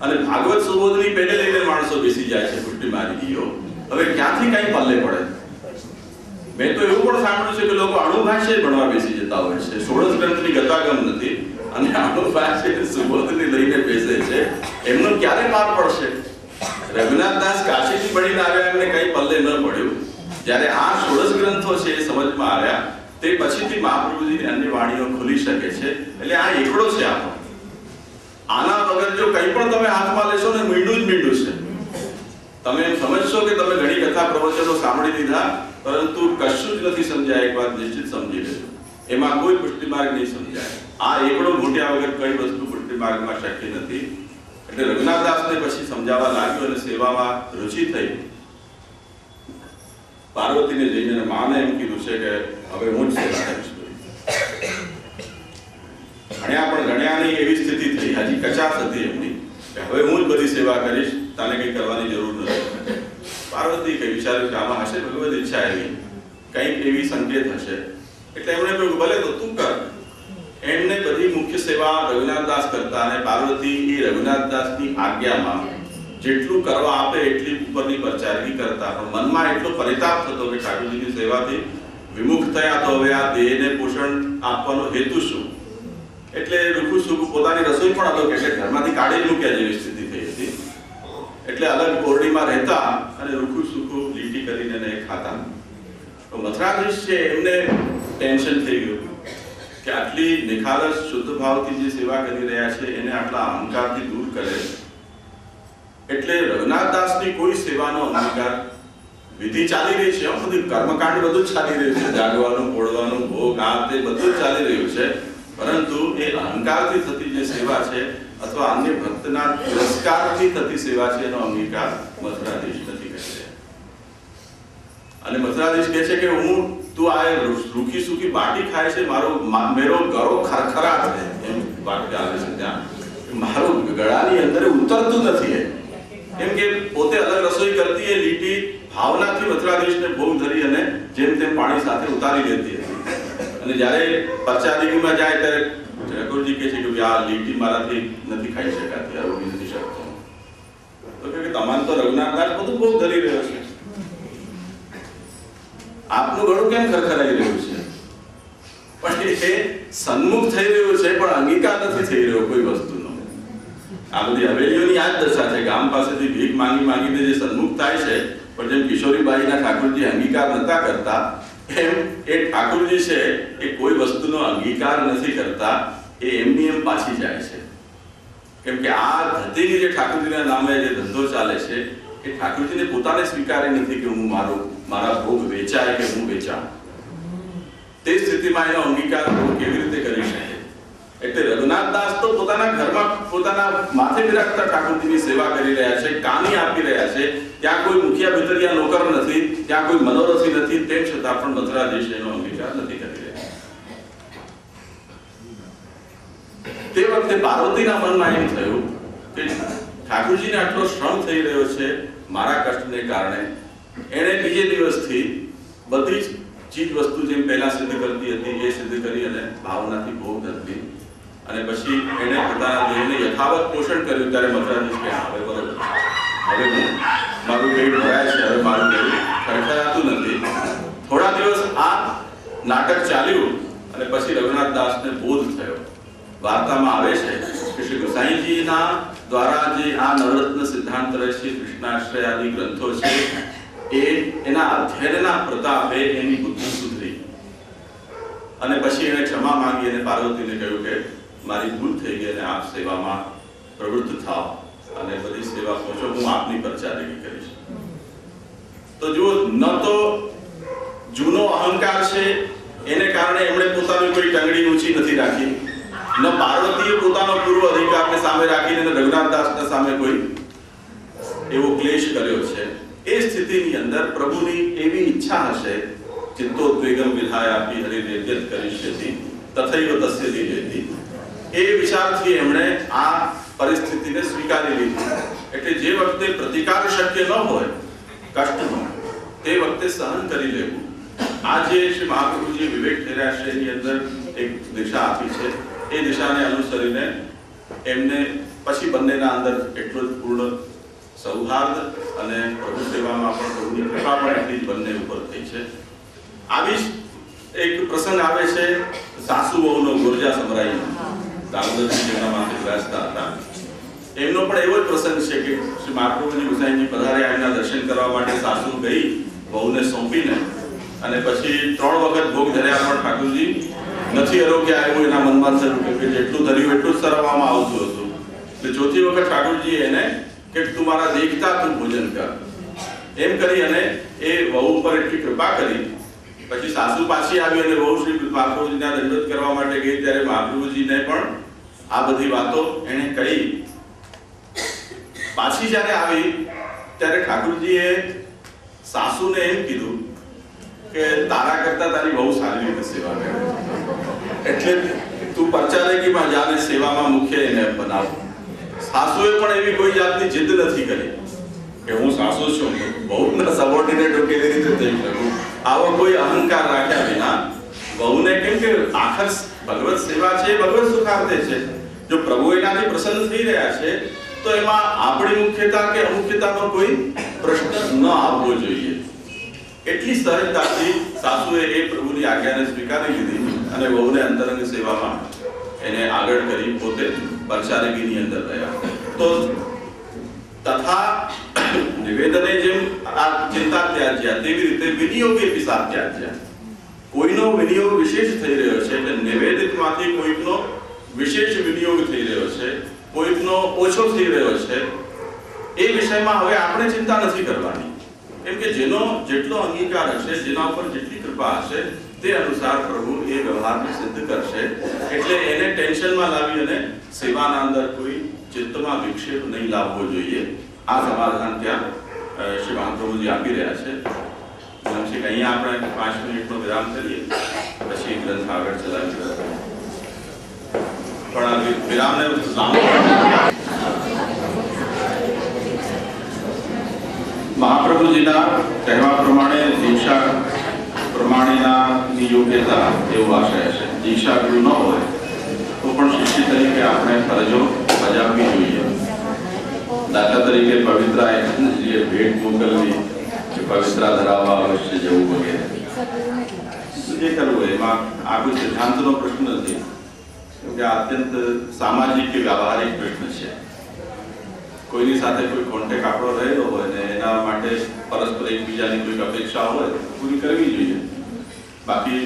અને ભાગવત સુબોધની પહેલે લઈને માણસો બેસી જાય છે ઉલટી મારી દીયો. હવે ક્યાંથી કઈ પલ્લે પડે? મેં તો એવું પણ સાંભળ્યું છે કે લોકો અણુભાષ્ય ભણવા બેસી જતા હોય છે. 16 ગ્રંથની ગતાગમ નથી અને અણુભાષ્ય સુબોધની લઈને બેસે છે. એમનું ક્યારે પાર પડશે? રઘુનાથ દાસ કાશીથી ભણીને આવ્યા, એમને કઈ પલ્લે ન પડ્યું. જ્યારે આ 16 ગ્રંથો છે એ સમજમાં આવ્યા તે પછીથી મહાપ્રભુજીની અન્ય વાણીઓ ખુલી શકે છે. એટલે આ એકડો છે આપણો. આના વગર જો કંઈ પણ તમે હાથમાં લેશો ને મીંડું જ મીંડું છે. તમે એમ સમજશો કે તમે ઘણી કથા પ્રવચનો સાંભળી લીધા પરંતુ કશું જ નથી સમજાય. એક વાત નિશ્ચિત સમજી લેજો, એમાં કોઈ પુષ્ટિ માર્ગ નહીં સમજાય. આ એકડો ઘૂંટ્યા વગર કઈ વસ્તુ પુષ્ટિ માર્ગમાં શક્ય નથી. એટલે રઘુનાથ દાસને પછી સમજાવવા લાગ્યો અને સેવામાં રુચિ થઈ. પાર્વતીને જઈને માને એમ કીધું છે કે હવે હું જ સેવા કરીશ. ઘણ્યાની એવી સ્થિતિ થઈ, હજી કચાશ હતી એમની કે હવે હું જ બધી સેવા કરીશ, તાને કંઈ કરવાની જરૂર નથી. પાર્વતી કઈ વિચાર્યું કે આમાં હશે ભગવદ ઈચ્છા, એવી કંઈક એવી સંકેત હશે. એટલે એમણે કહ્યું ભલે તો તું કર. એમને બધી મુખ્ય સેવા રઘુનાથ દાસ કરતા અને પાર્વતી એ રઘુનાથ દાસની આજ્ઞામાં જેટલું કરવા આપે એટલી ઉપરની પરચારગી કરતા. પણ મનમાં એટલો પરિતાપ થતો કે ઠાકોરજીની સેવાથી વિમુખ થયા તો હવે આ દેહને પોષણ આપવાનો હેતુ શું? એટલે રૂખું સૂકું પોતાની રસોઈ પણ અલગ, એટલે ઘરમાંથી કાઢી મૂક્યા જેવી સ્થિતિ થઈ હતી. એટલે અલગ ઓરડીમાં રહેતા અને રૂખું સૂકું લીટી કરીને એને ખાતા. તો મથુરાધીશ છે એમને ટેન્શન થઈ ગયું કે આટલી નિખાલસ શુદ્ધ ભાવથી જે સેવા કરી રહ્યા છે એને આટલા અહંકારથી દૂર કરે. એટલે રઘુનાથ દાસની કોઈ સેવાનો અંગીકાર વિધિ ચાલી રહી છે, બધું કર્મકાંડ બધું જ ચાલી રહ્યું છે, જાગવાનું, પોળવાનું, ભોગ, આ તે બધું જ ચાલી રહ્યું છે. પરંતુ એ અહંકારથી થતી જે સેવા છે અથવા અન્ય ભક્તના તિરસ્કારથી થતી સેવા છે એનો અંગીકાર મથુરાધીશ નથી કરશે. અને મથુરાધીશ કહે છે કે તું આ રૂખી સૂકી બાટી ખાય છે, મેરો ગળો ખરખરાટ છે, એમ વાક્ય આવે છે ત્યાં. મારું ગળાની અંદર ઉતરતું નથી. કેમ કે પોતે અલગ રસોઈ કરતી એ લીટી ભાવનાથી મથુરાધીશને ભોગ ધરી અને જેમ તેમ પાણી સાથે ઉતારી લેતી હતી. અને જ્યારે પરચાદીમાં જાય ત્યારે ઠાકોરજી કહે છે કે આ લીટી મારાથી નથી ખાઈ શકાતી, આરોગી નથી શકતો. તો કે તમારે તો રઘુનાથ દાસ બધું ભોગ ધરી રહ્યો છે, આપનું ગળું કેમ ખરખરાઈ રહ્યું છે? પણ એ સન્મુખ થઈ રહ્યું છે પણ અંગીકાર નથી થઈ રહ્યો કોઈ વસ્તુનો. આ બધી હવેલીઓની આ જ દશા છે. ગામ પાસેથી ભીખ માંગીને જે સન્મુખ થાય છે, પણ જેમ કિશોરીબાઈના ઠાકોરજી અંગીકાર નતા કરતા એમ એ ઠાકોરજી છે એ કોઈ વસ્તુનો અંગીકાર નથી કરતા. એ એમની એમ પાછી જાય છે, કેમ કે આ ધરતીની જે ઠાકોરજીના નામે જે ધંધો ચાલે છે એ ઠાકોરજીને પોતાને સ્વીકારી નથી કે હું મારા ભોગ વેચાય કે હું વેચાઉં. તે સ્થિતિમાં એનો અંગીકાર કેવી રીતે કરી શકે? એટલે રઘુનાથદાસ તો પોતાના ઘરમાં પોતાના માથે બિરાજતા ઠાકોરજીની સેવા કરી રહ્યા છે, કાની આપી રહ્યા છે. ત્યાં કોઈ મુખિયા ભીતરિયા નોકર નથી, ત્યાં કોઈ મનોરથી નથી, તેમ છતાં પણ મથુરાધીશ એનો અંગીકાર નથી કરી રહ્યા. તે વખતે પાર્વતીના મનમાં એમ થયું કે ઠાકોરજીને આટલો શ્રમ થઈ રહ્યો છે મારા કષ્ટને કારણે. એણે બીજે દિવસથી બધી જ ચીજ વસ્તુ જેમ પહેલા સિદ્ધ કરતી હતી એ સિદ્ધ કરી અને ભાવનાથી ભોગ ધરતી. અને પછી એણે પોતાના દેહને યથાવત પોષણ કર્યું. ત્યારે મથુરાધીશ કે હવે બરોબર, હવે મારું પેટ ભરાય છે, હવે મારું પેટ ખરખરાતું નથી. થોડા દિવસ આ નાટક ચાલ્યું અને પછી રઘુનાથદાસને બોધ થયો. વાર્તામાં આવે છે કે શ્રી ગોસાઈજીના દ્વારા જે આ નવરત્ન સિદ્ધાંત શ્રી કૃષ્ણાશ્રય આદિ ગ્રંથો છે એ એના અધ્યયનના પ્રતાપે એની બુદ્ધિ સુધરી. અને પછી એણે ક્ષમા માંગી અને પાર્વતીને કહ્યું કે મારી ભૂલ થઈ ગઈ અને આપ સેવામાં પ્રવૃત્ત થાઓ અને બધી સેવા પહોંચો, હું આપની પરચારગી કરીશ. તો જુઓ, ન તો જૂનો અહંકાર છે એને કારણે એમણે પોતાની કોઈ ટંગડી ઊંચી નથી રાખી, ન પાર્વતીએ પોતાનો પૂર્વ અધિકારને સામે રાખીને રઘુનાથદાસના સામે કોઈ એવો ક્લેશ કર્યો છે. એ સ્થિતિની અંદર પ્રભુની એવી ઈચ્છા હશે, ચિત્તોદ્વેગમ વિધાયાપી હરિર્યદ્યત કરિષ્યતિ તથૈવ તસ્ય દીજેતિ. એ વિચારથી એમણે આ પરિસ્થિતિને સ્વીકારી લીધી. એટલે જે વખતે પ્રતિકાર શક્ય ન હોય, કષ્ટનો, તે વખતે સહન કરી લેવું. આ જે શ્રી મહાપ્રભુજી વિવેક થેરાશ્રયની અંદર એક દિશા આપી છે, એ દિશાને અનુસરીને એમને પછી બંનેના અંદર એટલો જ પૂર્ણ સૌહાર્દ અને પ્રભુ સેવામાં પણ પ્રભુની કૃપા પણ એટલી જ બંને ઉપર થઈ છે. આવી જ એક પ્રસંગ આવે છે સાસુ વહુનો ગોરજા સમરાઈનો. દામોદરજી જેમના માથે બિરાજતા હતા, એમનો પણ એવો જ પ્રસંગ છે કે શ્રી મહાપ્રભુજી ગુસાઈજી પધાર્યા, એમના દર્શન કરવા માટે સાસુ ગઈ વહુને સોંપીને, અને પછી 3 વખત ભોગ ધર્યા પણ ઠાકોરજી નથી આરોગ્યા. એવું એના મનમાં થયું કે જેટલું ધર્યું એટલું જ સરવામાં આવતું હતું. એટલે ચોથી વખત ઠાકોરજી એને કે તું મારા દેખતા તું ભોજન કર એમ કરી અને એ વહુ ઉપર એટલી કૃપા કરી. પછી સાસુ પાછી આવી અને વહુ શ્રી મહાપ્રભુજીના દંડવત કરવા માટે ગઈ, ત્યારે મહાપ્રભુજીને પણ આ બધી વાતો એને કહી. પાછી જ્યારે આવી ત્યારે ઠાકોરજીએ સાસુને એમ કીધું કે તારા કરતા તારી બહુ સારી રીતે સેવા કરે, એટલે તું પરચારગીમાં જાને સેવામાં મુખ્ય એને બનાવ. સાસુએ પણ એવી કોઈ જાતની જીદ નથી કરી કે હું સાસુ છું, બહુના સબોર્ડિનેટ કેવી રીતે થઈ શકું. આવો કોઈ અહંકાર રાખ્યા વિના બહુને, કેમ કે આખર ભગવત સેવા છે, ભગવત સુખાર્થે છે. જો પ્રભુ એનાથી પ્રસન્ન થઈ રહ્યા છે તો એમાં આપણી મુખ્યતા કે અમુખ્યતાનો કોઈ પ્રશ્ન ન આવવો જોઈએ. એટલી સહજતાથી સાસુએ એ પ્રભુની આજ્ઞાને સ્વીકારી લીધી અને વહુને અંતરંગ સેવામાં એને આગળ કરી પોતે પરચારગીની અંદર રહ્યા. તો તથા નિવેદને જેમ આ ચિંતા ત્યાજ્યા, તેવી રીતે વિનિયોગે પિસા ત્યાજ્યા. કોઈનો વિનિયોગ વિશેષ થઈ રહ્યો છે, એટલે નિવેદિતમાંથી કોઈકનો વિશેષ વિનિયોગ થઈ રહ્યો છે, કોઈકનો ઓછો થઈ રહ્યો છે, એ વિષયમાં હવે આપણે ચિંતા નથી કરવાની. કેમ કે જેનો જેટલો અંગીકાર હશે, જેના ઉપર જેટલી કૃપા હશે, તે અનુસાર પ્રભુ એ વ્યવહારને સિદ્ધ કરશે. એટલે એને ટેન્શનમાં લાવી અને સેવાના અંદર કોઈ ચિત્તમાં વિક્ષેપ નહીં લાવવો જોઈએ. આ સમાધાન ત્યાં શ્રી મહાપ્રભુજી આપી રહ્યા છે. અહીંયા આપણે 5 મિનિટનો વિરામ કરીએ, પછી ગ્રંથ આગળ ચલાવીએ. પણ આ વિરામને મહાપ્રભુજીના કહેવા પ્રમાણે દીક્ષા પ્રમાણેના યોગ્યતા એવો આશય છે. દીક્ષા ગુરુ ન હોય તો પણ શિષ્ય તરીકે આપણે ફરજો બજાવવી જોઈએ. દાખલા તરીકે પવિત્રાએ ભેટ મોકલવી કે પવિત્રા ધરાવવા અવશ્ય જવું વગેરે જે કરવું એમાં આ કોઈ સિદ્ધાંતનો પ્રશ્ન નથી, કેમકે આ અત્યંત સામાજિક કે વ્યવહારિક પ્રશ્ન છે. કોઈની સાથે કોઈ કોન્ટેક્ટ આપણો રહેલો હોય ને એના માટે પરસ્પર એકબીજાની કોઈ અપેક્ષા હોય પૂરી કરવી જોઈએ. બાકી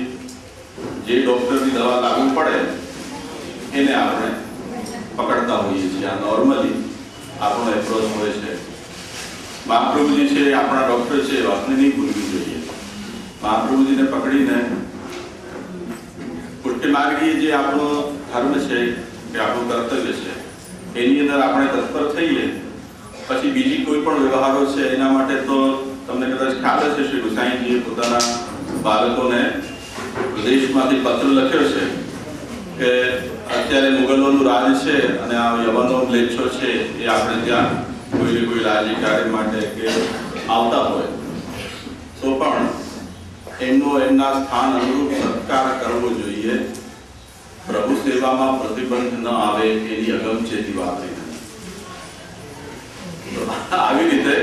જે ડોક્ટરની દવા લાગુ પડે એને આપણે પકડતા હોઈએ છીએ. આ નોર્મલી આપણો એપ્રોચ હોય છે. મહાપ્રભુજી છે, આપણા ડોક્ટર છે, એ વાતને નહીં ભૂલવી જોઈએ. મહાપ્રભુજીને પકડીને પુષ્ટિ માર્ગી જે આપણો ધર્મ છે કે આપણું કર્તવ્ય છે એની અંદર આપણે તત્પર થઈએ. પછી બીજી કોઈ પણ વ્યવહારો છે એના માટે તો તમને કદાચ ખ્યાલ હશે, શ્રી ગુસાઈજીએ પોતાના બાળકોને વિદેશમાંથી પત્ર લખ્યો છે કે અત્યારે મુગલોનું રાજ છે અને આ યવનો મ્લેચ્છો છે એ આપણે ત્યાં કોઈને કોઈ રાજ્ય કાર્ય માટે કે આવતા હોય તો પણ એમનો એમના સ્થાન અનુરૂપ સત્કાર કરવો જોઈએ. પ્રભુ સેવામાં પ્રતિબંધ ન આવે એની અગમચેતી વાપરી. આવી રીતે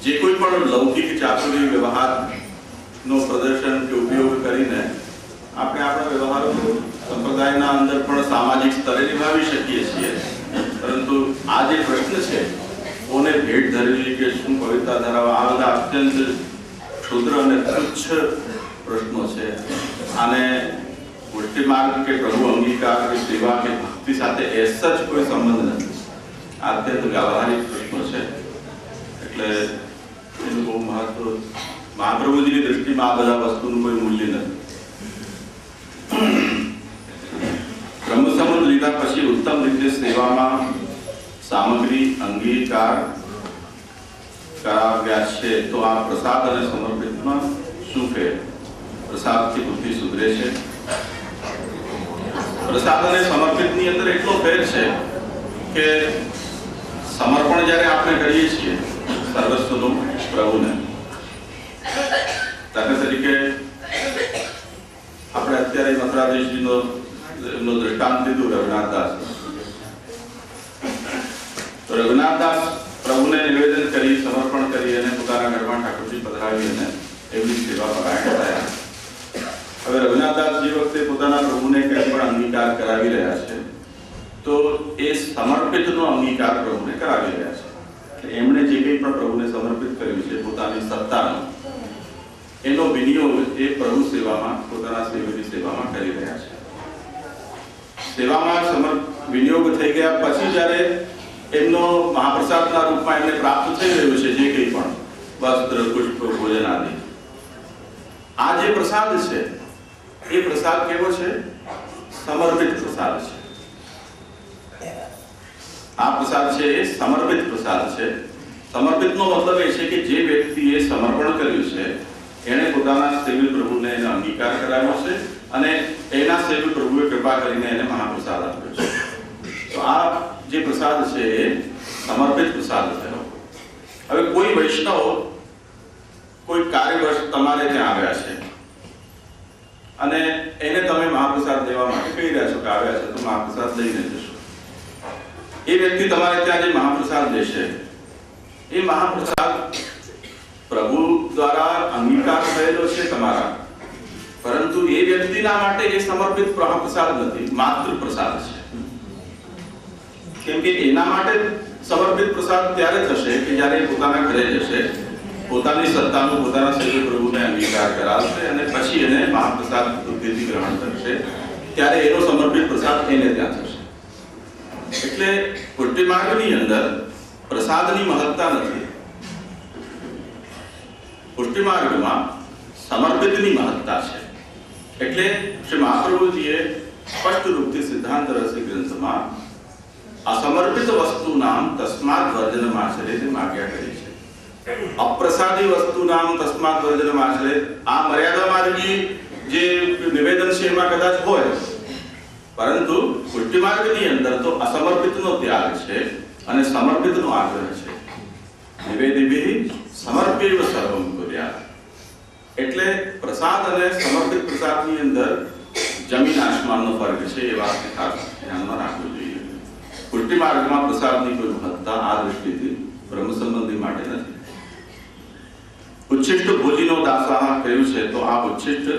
જે કોઈ પણ લૌકિક ચાતુરી વ્યવહારનો પ્રદર્શન કે ઉપયોગ કરીને આપણે આપણા વ્યવહારો સંપ્રદાયના અંદર પણ સામાજિક સ્તરે નિભાવી શકીએ છીએ. પરંતુ આ જે પ્રશ્ન છે કોને ભેટ ધરવી કે શું પવિત્રતા ધરાવવા, આ બધા અત્યંત ક્ષુદ્ર અને તુચ્છ પ્રશ્નો છે. આને પુષ્ટિ માર્ગ કે પ્રભુ અંગીકાર કે સેવા કે ભક્તિ સાથે એસ જ કોઈ સંબંધ નથી. આ અત્યંત વ્યાવહારિક પ્રશ્નો છે. એટલે એનું બહુ મહત્વ, મહાપ્રભુજીની દૃષ્ટિમાં આ બધા વસ્તુનું કોઈ મૂલ્ય નથી. બ્રહ્મસંબંધ લીધા પછી ઉત્તમ રીતે સેવામાં સામગ્રી અંગીકાર કરાવ્યા છે. તો આ પ્રસાદ અને સમર્પિતમાં શું ફેર? પ્રસાદથી બુદ્ધિ સુધરે છે. પ્રસાદ અને સમર્પિતની અંદર એટલો ફેર છે કે સમર્પણ જ્યારે આપણે કરીએ છીએ સર્વસ્વનું પ્રભુને, દાખલા તરીકે આપણે અત્યારે મથુરાધીશજીનો એમનો દ્રષ્ટાંત લીધું રઘુનાથદાસ. તો રઘુનાથદાસ પ્રભુને નિવેદન કરી, સમર્પણ કરી અને પોતાના ઘરમાં ઠાકોરજી પધરાવી અને એમની સેવા પરાયણ થયા. હવે રઘુનાથદાસજી વખતે પોતાના પ્રભુને કંઈ પણ અંગીકાર કરાવી રહ્યા છે તો એ સમર્પિતનો અંગીકાર પ્રભુને કરાવી રહ્યા છે. એમણે જે કંઈ પણ પ્રભુને સમર્પિત કર્યું છે પોતાની સત્તાનો, એનો વિનિયોગ એ પ્રભુ સેવામાં, પોતાના સેવકની સેવામાં કરી રહ્યા છે. સેવામાં વિનિયોગ થઈ ગયા પછી જ્યારે એમનો મહાપ્રસાદના રૂપમાં એમને પ્રાપ્ત થઈ રહ્યું છે જે કંઈ પણ વસ્ત્ર, પુષ્પ, ભોજન આદિ, આ જે પ્રસાદ છે એ પ્રસાદ કેવો છે? સમર્પિત પ્રસાદ છે. આ પ્રસાદ છે એ સમર્પિત પ્રસાદ છે. સમર્પિતનો મતલબ એ છે કે જે વ્યક્તિએ સમર્પણ કર્યું છે એણે પોતાના સેવી પ્રભુને એનો અંગીકાર કરાવ્યો છે અને એના સેવી પ્રભુએ કૃપા કરીને એને મહાપ્રસાદ આપ્યો છે. તો આ જે પ્રસાદ છે એ સમર્પિત પ્રસાદ થયો. હવે કોઈ વૈષ્ણવ કોઈ કાર્યવશ તમારે ત્યાં આવ્યા છે અને એને તમે મહાપ્રસાદ દેવા માટે કહી રહ્યા છો કે આવ્યા છે તો મહાપ્રસાદ લઈને જશો. એ વ્યક્તિ તમારે ત્યાં જે મહાપ્રસાદ દેશે એ મહાપ્રસાદ પ્રભુ દ્વારા અંગીકાર થયેલો છે તમારા, પરંતુ એ વ્યક્તિના માટે એ સમર્પિત મહાપ્રસાદ નથી, માત્ર પ્રસાદ છે. કેમ કે એના માટે સમર્પિત પ્રસાદ ત્યારે થશે કે જ્યારે પોતાના ઘરે જશે, પોતાની સત્તાનો, પોતાના સેવક પ્રભુને અંગીકાર કરાવશે અને પછી એને મહાપ્રસાદ બુદ્ધિથી ગ્રહણ કરશે, ત્યારે એનો સમર્પિત પ્રસાદ એને ત્યાં થશે. એટલે પુષ્ટિ માર્ગની અંદર પ્રસાદની મહત્તા નથી. પુષ્ટિ માર્ગમાં સમર્પિતની મહત્તા છે. એટલે શ્રી મહાપ્રભુજીએ સ્પષ્ટ રૂપથી સિદ્ધાંત રસી ગ્રંથમાં અસમર્પિત વસ્તુનામ તસ્માદ વર્જનમાચરેની આજ્ઞા કરી છે. અપ્રસાદી વસ્તુનામ તસ્માદ વર્જનમાચરે, આ મર્યાદા માર્ગી જે નિવેદન છે એમાં કદાચ હોય, પરંતુ પુષ્ટિ માર્ગની અંદર તો અસમર્પિતનો ત્યાગ છે અને સમર્પિતનો આગ્રહ છે. નિવેદિભિ સમર્પ્યૈવ સર્વં કુર્યાત. એટલે પ્રસાદ અને સમર્પિત પ્રસાદની અંદર જમીન આસમાનનો ફરક છે. એ વાતને ખાસ ધ્યાનમાં રાખવું જોઈએ. પુષ્ટિ માર્ગમાં પ્રસાદની કોઈ મહત્તા આ દૃષ્ટિથી બ્રહ્મ સંબંધી માટે નથી. ઉચ્છિષ્ટ ભોજીનો દાસાહ કહ્યું છે તો આ ઉચ્છિષ્ટ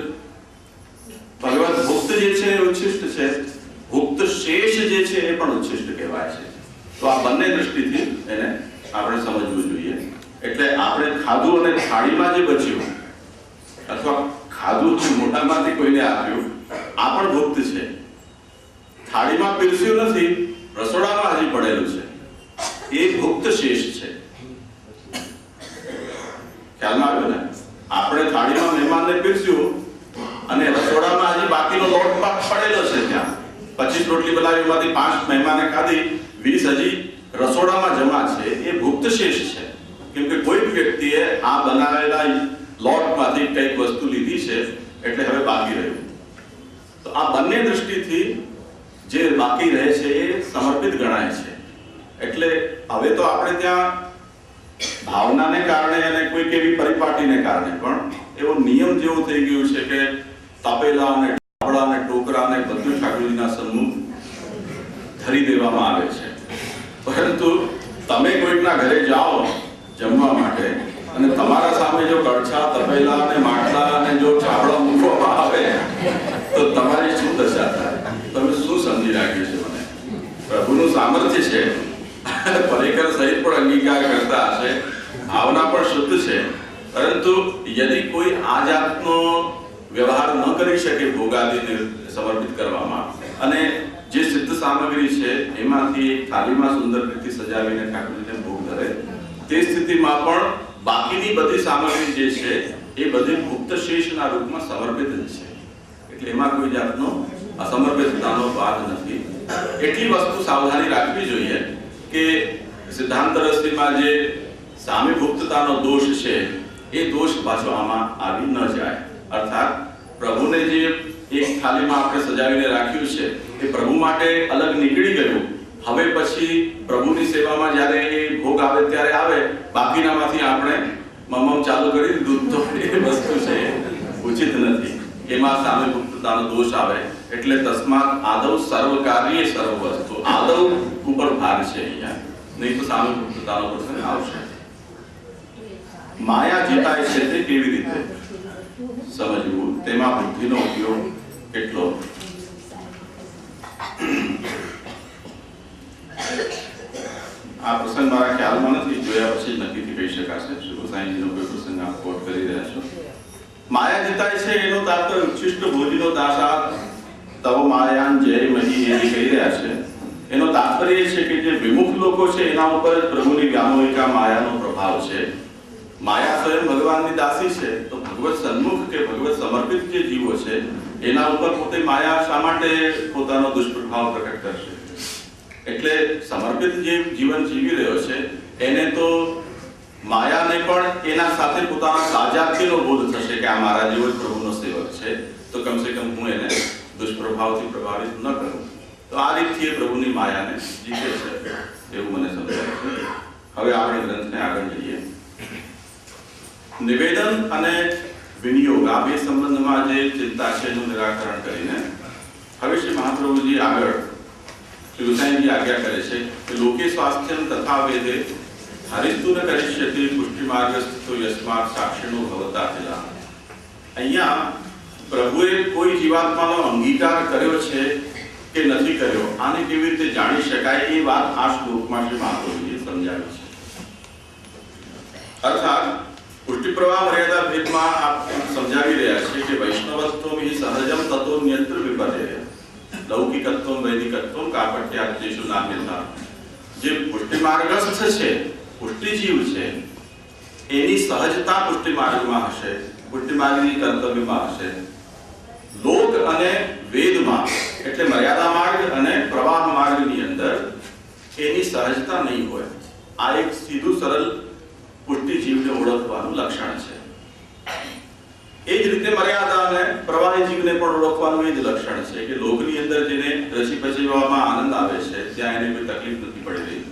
ભગવત ભુક્ત જે છે એ ઉચ્છિષ્ટ છે, ભુક્ત શેષ જે છે એ પણ ઉચ્છિષ્ટ કહેવાય છે. તો આ બંને દૃષ્ટિથી એને આપણે સમજવું જોઈએ. એટલે આપણે ખાધું અને થાળીમાં જે બચ્યું અથવા ખાધું મોઢામાંથી કોઈને આપ્યું, આ પણ ભુક્ત છે. થાળીમાં પીરસ્યું નથી, રસોડામાં હજી પડેલું છે, એ ભુક્ત શેષ છે. ખ્યાલમાં આવ્યું ને? આપણે થાળીમાં મહેમાનને પીરસ્યું અને રસોડામાં હજી બાકીનો લોટ પડેલો છે. ત્યાં 25 રોટલી બનાવી, એમાંથી 5 મહેમાને ખાધી, 20 હજી રસોડામાં જમા છે. એ ભુક્ત શેષ છે. કેમ કે કોઈ વ્યક્તિએ આ બનાવેલા લોટમાંથી કંઈક વસ્તુ લીધી છે, એટલે હવે બાકી રહ્યું. તો આ બંને દૃષ્ટિથી જે બાકી રહે છે એ સમર્પિત ગણાય છે. એટલે હવે તો આપણે ત્યાં ભાવનાને કારણે અને કોઈક એવી પરિપાટીને કારણે પણ એવો નિયમ જેવું થઈ ગયું છે કે તપેલા અને ઢાબળા અને ટોકરા અને બધું ઠાકોરજીના સન્મુખ ધરી દેવામાં આવે છે. પરંતુ તમે કોઈકના ઘરે જાઓ જમવા માટે અને તમારા સામે જો કડછા, તપેલા અને માટલા અને જો ઢાબળા મૂકવામાં આવે તો તમારી શું દશા થાય? તમે શું સમજી રાખ્યું છે? મને પ્રભુનું સામર્થ્ય છે, પરેકર સહિત પણ અંગીકાર કરતા હશે, ભાવના પણ શુદ્ધ છે. પરંતુ યદિ કોઈ આ જાતનો વ્યવહાર ન કરી શકે ભોગાદિને સમર્પિત કરવામાં, અને જે સિદ્ધ સામગ્રી છે એમાંથી થાળીમાં સુંદર રીતે સજાવીને ઠાકોરજીને ભોગ ધરે, તે સ્થિતિમાં પણ બાકીની બધી સામગ્રી જે છે એ બધી ભુક્ત શેષના રૂપમાં સમર્પિત જ છે. એટલે એમાં કોઈ જાતનો અસમર્પિતતાનો ભાગ નથી. એટલી વસ્તુ સાવધાની રાખવી જોઈએ કે સિદ્ધાંત રસ્તીમાં જે સામીભુક્તતાનો દોષ છે એ દોષ પાછો આમાં આવી ન જાય. અર્થાત પ્રભુને જે એક થાળીમાં આપણે સજાવીને રાખ્યું છે એ પ્રભુ માટે અલગ નીકળી ગયું, હવે પછી પ્રભુની સેવામાં જ્યારે એ ભોગ આવે ત્યારે આવે, બાકીનામાંથી આપણે મમમ ચાલુ કરી દીધું, તો એ વસ્તુ છે ઉચિત નથી. એમાં સામીભુક્તતાનો દોષ આવે. એટલે તસ્માત આદૌ સર્વ કાર્ય સર્વ વસ્તુ, આદૌ ઉપર ભાર છે અહીંયા, નહીં તો સામીભુક્તતાનો પ્રસંગ આવશે. માયા જીતાય છે તે કેવી રીતે સમજવું, તેમાં બુદ્ધિનો ઉપયોગ કેટલો? આ પ્રસંગ મારા ખ્યાલમાં નથી, જોયા પછી નક્કીથી કહી શકાશે. શ્રી ગોસાઈજીનો કોઈ પ્રસંગ આપ કોટ કરી રહ્યા છો. માયા જીતાય છે એનો તાત્પર્ય ઉચ્છિષ્ટ ભોજનો દાસા તવ માયાન જય મહી એ કહી રહ્યા છે. એનો તાત્પર્ય એ છે કે જે વિમુખ લોકો છે એના ઉપર જ પ્રભુની વ્યામોહિકા માયાનો પ્રભાવ છે. માયા સ્વયં ભગવાનની દાસી છે, તો ભગવત સન્મુખ કે ભગવત સમર્પિત જે જીવો છે એના ઉપર પોતે માયા શા માટે પોતાનો દુષ્પ્રભાવ પ્રકટ કરશે? એટલે સમર્પિત જે જીવન જીવી રહ્યો છે એને તો માયાને પણ એના સાથે પોતાના સાજાત્યનો બોધ થશે કે આ મારા જેવો જ પ્રભુનો સેવક છે, તો કમસે કમ હું એને દુષ્પ્રભાવથી પ્રભાવિત ન કરું. તો આ રીતથી એ પ્રભુની માયાને જીતે છે એવું મને સમજાય છે. હવે આપણે ગ્રંથને આગળ જઈએ. નિવેદન અને વિનિયોગ આ બે સંબંધમાં જે ચિંતા છે એનું નિરાકરણ કરીને હવે શ્રી મહાપ્રભુજી આગળ શ્રી ગુસાઈજી આજ્ઞા કરે છે કે લોકે સ્વાસ્થ્યમ તથા વેદે હરિસ્તુ ન કરિષ્યતિ પુષ્ટિ માર્ગસ્થિતો યસ્માત સાક્ષિણો ભવતા થયા. અહીંયા પ્રભુએ કોઈ જીવાત્માનો અંગીકાર કર્યો છે કે નથી કર્યો, આને કેવી રીતે જાણી શકાય એ વાત આ શ્લોકમાં શ્રી મહાપ્રભુજીએ સમજાવી છે. અર્થાત પુષ્ટિ પ્રવાહ મર્યાદા ભેદમાં આપ સમજાવી રહ્યા છે કે વૈષ્ણવત્વમ હિ સહજમ તતો ન્યત્ર વિપર્યય લૌકિકત્વમ વૈદિકત્વમ કાપટ્યાત્યેષુ નાન્યતા. જે પુષ્ટિ માર્ગસ્થ છે, પુષ્ટિજીવ છે, એની સહજતા પુષ્ટિ માર્ગમાં હશે, પુષ્ટિ માર્ગની કર્તવ્યમાં હશે. લોક અને વેદમાં એટલે મર્યાદા માર્ગ અને પ્રવાહ માર્ગની અંદર એની સહજતા નહીં હોય. આ એક સીધું સરળ પુષ્ટિ જીવને ઓળખવાનું લક્ષણ છે. એ જ રીતે મર્યાદા અને પ્રવાહી જીવને પણ ઓળખવાનું એ જ લક્ષણ છે કે લોકની અંદર જેને રસી પચવામાં આનંદ આવે છે ત્યાં એને કોઈ તકલીફ નથી પડી રહી,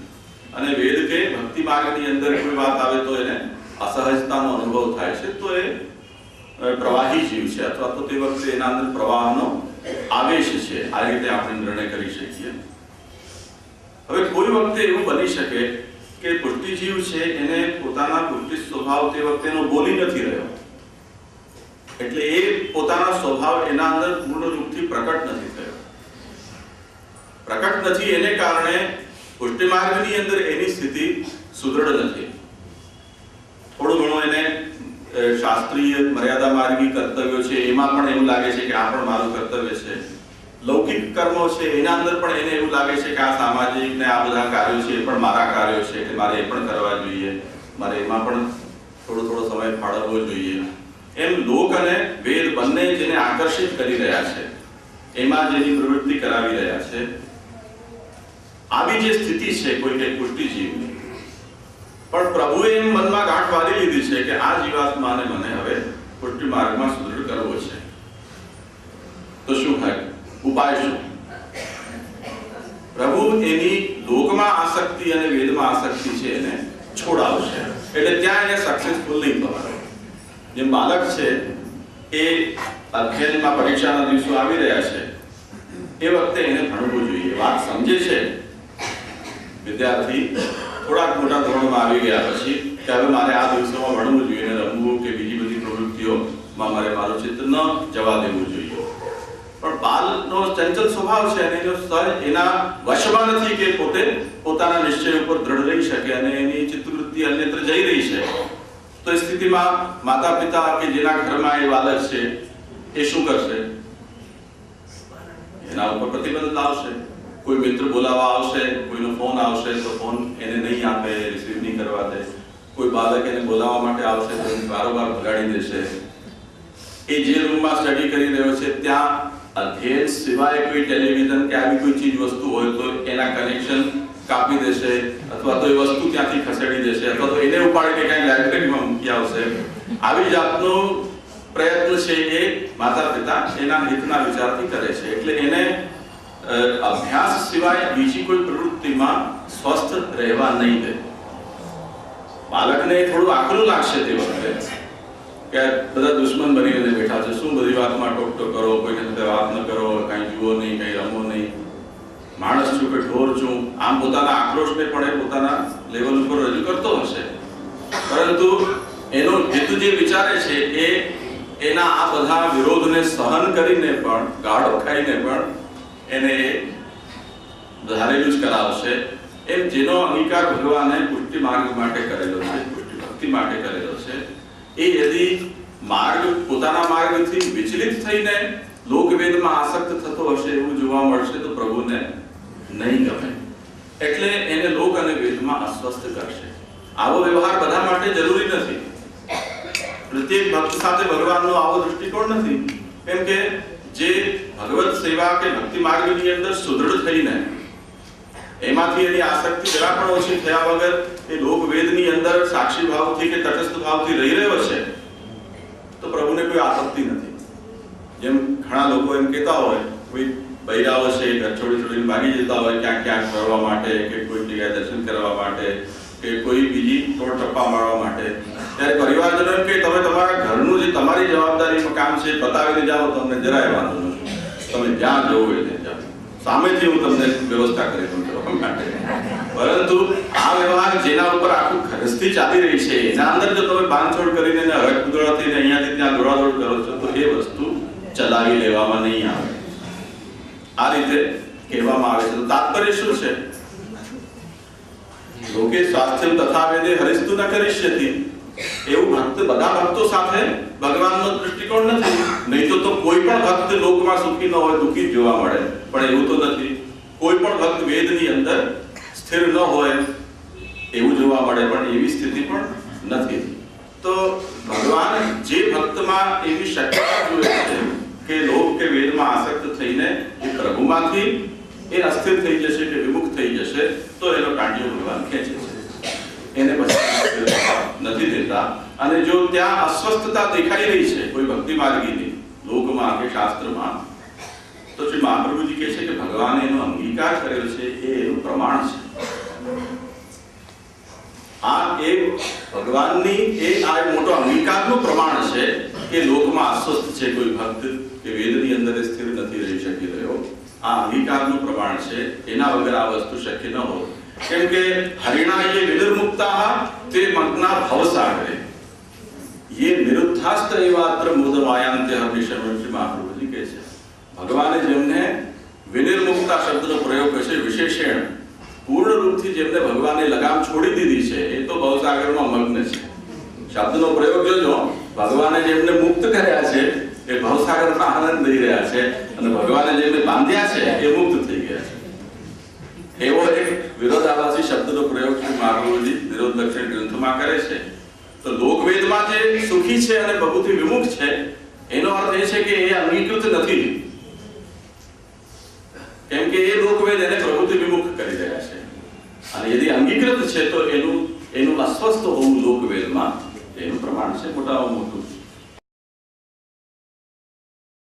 અને વેદ કે ભક્તિ માર્ગની અંદર કોઈ વાત આવે તો એને અસહજતાનો અનુભવ થાય છે, તો એ પ્રવાહી જીવ છે અથવા તો તે વખતે એના અંદર પ્રવાહનો આવેશ છે. આ રીતે આપણે નિર્ણય કરી શકીએ. હવે કોઈ વખતે એવું બની શકે કે પુષ્ટિજીવ છે એને પોતાના પુષ્ટિ સ્વભાવ તે વખતે બોલી નથી રહ્યો, એટલે એ પોતાના સ્વભાવ એના અંદર પૂર્ણ રૂપથી પ્રકટ નથી થયો. પ્રકટ નથી એને કારણે પુષ્ટિ માર્ગની અંદર એની સ્થિતિ સુદૃઢ નથી. થોડું ઘણું એને શાસ્ત્રીય મર્યાદા માર્ગી કર્તવ્યો છે એમાં પણ એવું લાગે છે કે આ પણ મારું કર્તવ્ય છે. લૌકિક કર્મો છે એના અંદર પણ એને એવું લાગે છે કે આ સામાજિક ને આ બધા કાર્યો છે એ પણ મારા કાર્યો છે કે મારે એ પણ કરવા જોઈએ, મારે એમાં પણ થોડો સમય ફાળવવો જોઈએ. એમ લોક અને વેદ બંને જેને આકર્ષિત કરી રહ્યા છે, એમાં જેની પ્રવૃત્તિ કરાવી રહ્યા છે, આવી જે સ્થિતિ છે કોઈ એક પુષ્ટિજીવની, પણ પ્રભુએ એમ મનમાં ગાંઠ વાળી લીધી છે કે આ જીવાત્માને મને હવે પુષ્ટિ માર્ગમાં સુદૃઢ કરવો છે. તો શું થાય? ઉપાય શું? પ્રભુ એની લોકમાં આસક્તિ અને વેદમાં આસક્તિ છે એને છોડાવશે. એટલે ત્યાં એને સક્સેસફુલ નહીં થવાનું. જેમ બાળક છે એ અધ્યયનમાં પરીક્ષાના દિવસો આવી રહ્યા છે, એ વખતે એને ભણવું જોઈએ. વાત સમજે છે વિદ્યાર્થી થોડાક મોટા ધોરણમાં આવી ગયા પછી કે હવે મારે આ દિવસોમાં ભણવું જોઈએ ને રમવું કે બીજી બધી પ્રવૃત્તિઓમાં મારે મારું ચિત્ત ન જવા દેવું જોઈએ. પણ બાળનો ચંચલ સ્વભાવ છે અને એનો સહજ એના વશમાં નથી કે પોતે પોતાના નિશ્ચય ઉપર દ્રઢ રહી શકે અને એની ચિત્તવૃત્તિ અન્યત્ર જઈ રહી છે. તો એ સ્થિતિમાં માતા પિતા કે જેના ઘરમાં એ બાળક છે એ શું કરશે? એના ઉપર પ્રતિબંધ લાવશે. કોઈ મિત્ર બોલાવવા આવશે, કોઈનો ફોન આવશે તો ફોન એને નહીં આપે, રિસીવ નહીં કરવા દે. કોઈ બાળક એને બોલાવવા માટે આવશે તો એને બારોબાર ભગાડી દેશે. એ જે રૂમમાં સ્ટડી કરી રહ્યો છે ત્યાં અધ્યયન સિવાય કોઈ ટેલિવિઝન કે આવી કોઈ ચીજ વસ્તુ હોય તો એના કનેક્શન કાપી દેશે, અથવા તો એ વસ્તુ ત્યાંથી ખસેડી દેશે, અથવા તો એને ઉપાડીને ક્યાંય લાઇબ્રેરીમાં મૂકી આવશે. આવી જાતનો પ્રયત્ન છે એ માતા પિતા એના હિતના વિચારથી કરે છે. એટલે એને અભ્યાસ સિવાય બીજી કોઈ પ્રવૃત્તિમાં સ્વસ્થ રહેવા નહીં દે. બાળકને થોડું આકરું લાગશે તે વખતે કે બધા દુશ્મન બનીને બેઠા છે, શું બધી વાતમાં ટોકટોક કરો, કોઈને સાથે વાત ન કરો, કાંઈ જુઓ નહીં, કંઈ રમો નહીં, માણસ છું કે ઢોર છું. આમ પોતાના આક્રોશને પણ એ પોતાના લેવલ ઉપર રજૂ કરતો હશે, પરંતુ એનો હેતુ જે વિચારે છે એ એના આ બધા વિરોધને સહન કરીને પણ, ગાળો ખાઈને પણ એને ધારેલું જ કરાવશે. એમ જેનો અંગીકાર ભગવાને પુષ્ટિ માર્ગ માટે કરેલો છે, પુષ્ટિ ભક્તિ માટે કરેલો છે, એ યદી માર્ગ પોતાના માર્ગથી વિચલિત થઈને લોકવેદમાં આસક્ત થતો હશે એવું જોવા મળશે તો પ્રભુને નહીં ગમે. એટલે એને લોક અને વેદમાં અસ્વસ્થ કરશે. આવો વ્યવહાર બધા માટે જરૂરી નથી. પ્રત્યેક ભક્ત સાથે ભગવાનનો આવો દૃષ્ટિકોણ નથી. કેમ કે જે ભગવત સેવા કે ભક્તિ માર્ગની અંદર સુદૃઢ થઈને એમાંથી એની આસક્તિ જરા પણ ઓછી થયા વગર એ લોકવેદની અંદર સાક્ષી ભાવથી કે તટસ્થ ભાવથી રહી રહ્યો છે તો પ્રભુને કોઈ આપત્તિ નથી. જેમ ઘણા લોકો એમ કહેતા હોય, કોઈ બૈરાઓ છે ઘર છોડીને ભાગી જતા હોય ક્યાંક ફરવા માટે કે કોઈ જગ્યાએ દર્શન કરવા માટે કે કોઈ બીજી ટોળ ટપ્પા મારવા માટે, ત્યારે પરિવારજનો એમ કે તમે તમારા ઘરનું જે તમારી જવાબદારીનું કામ છે બતાવીને જાઓ, તમને જરાય વાંધો નથી, તમે જ્યાં જવું હોય ત્યાં જાઓ, સામેથી હું તમને વ્યવસ્થા કરી દઉં કરવા માટે. પરંતુ આ વ્યવહાર જેના ઉપર આખું ખરસ્તી ચાલી રહી છે એના અંદર જો તમે બાંધછોડ કરીને હરક કુદરત થઈને અહીંયાથી ત્યાં દોડાદોડ કરો છો તો એ વસ્તુ ચલાવી લેવામાં નહીં આવે. આ રીતે કહેવામાં આવે છે. તો તાત્પર્ય શું છે? લોકે સ્વાસ્થ્યમ તથા વેદે હરિસ્તુ ન કરિષ્યતિ. એવું ભક્ત બધા ભક્તો સાથે ભગવાનનો દૃષ્ટિકોણ નથી. નહીં તો કોઈ પણ ભક્ત લોકમાં સુખી ન હોય, દુઃખી જોવા મળે, પણ એવું તો નથી. કોઈ પણ ભક્ત વેદની અંદર સ્થિર ન હોય એવું જોવા મળે, પણ એવી સ્થિતિ પણ નથી. તો ભગવાન જે ભક્તમાં એવી શક્યતા જુએ છે કે લોક કે વેદમાં આસક્ત થઈને એ પ્રભુમાંથી એ અસ્થિર થઈ જશે કે વિમુખ થઈ જશે તો એનો કાંડિયો ભગવાન ખેંચે છે, એને પછી નથી દેતા. અને જો ત્યાં અસ્વસ્થતા દેખાઈ રહી છે કોઈ ભક્તિ માર્ગીની લોકમાં કે શાસ્ત્રમાં, તો શ્રી મહાપ્રભુજી કહે છે કે ભગવાને એનો અંગીકાર કરેલો છે એ એનું પ્રમાણ છે. આ એક ભગવાનની આ મોટો અંગીકારનું પ્રમાણ છે કે લોકમાં અસ્વસ્થ છે કોઈ ભક્ત કે વેદની અંદર સ્થિર નથી રહી શકી રહ્યો. આ અંગીકારનું પ્રમાણ છે. એના વગર આ વસ્તુ શક્ય ન હોય. કેમ કે હરિણા યે વિનિર્મુક્તા તે મગ્ના ભવસાગરે યે નિરુદ્ધાસ્ત એવાત્ર મોદમાયાંતે હરિશરણ. શ્રી મહાપ્રભુજી કહે છે ભગવાને જેમને વિનિર્મુક્તા શબ્દનો પ્રયોગ કર્યો છે વિશેષણ, પૂર્ણ રૂપથી જેમને ભગવાને લગામ છોડી દીધી છે એ તો ભવસાગરમાં મગ્ન છે. શબ્દનો પ્રયોગ જોજો, ભગવાને જેમને મુક્ત કર્યા છે એ ભવસાગરમાં આનંદ લઈ રહ્યા છે અને ભગવાને જેમને બાંધ્યા છે એ મુક્ત થઈ ગયા છે. એવો એક વિરોધાભાસી શબ્દનો પ્રયોગ શ્રી મહાપ્રભુજી વિરોધ લક્ષણ ગ્રંથમાં કરે છે. તો લોકવેદમાં જે સુખી છે અને પ્રભુથી વિમુખ છે એનો અર્થ એ છે કે એ અંગીકૃત નથી, કેમ કે એ લોકવેદ એને પ્રભુથી વિમુખ કરી રહ્યા છે. અને યદિ અંગીકૃત છે તો એનું અસ્વસ્થ હોવું લોકવેદમાં એનું પ્રમાણ છે મોટામાં મોટું.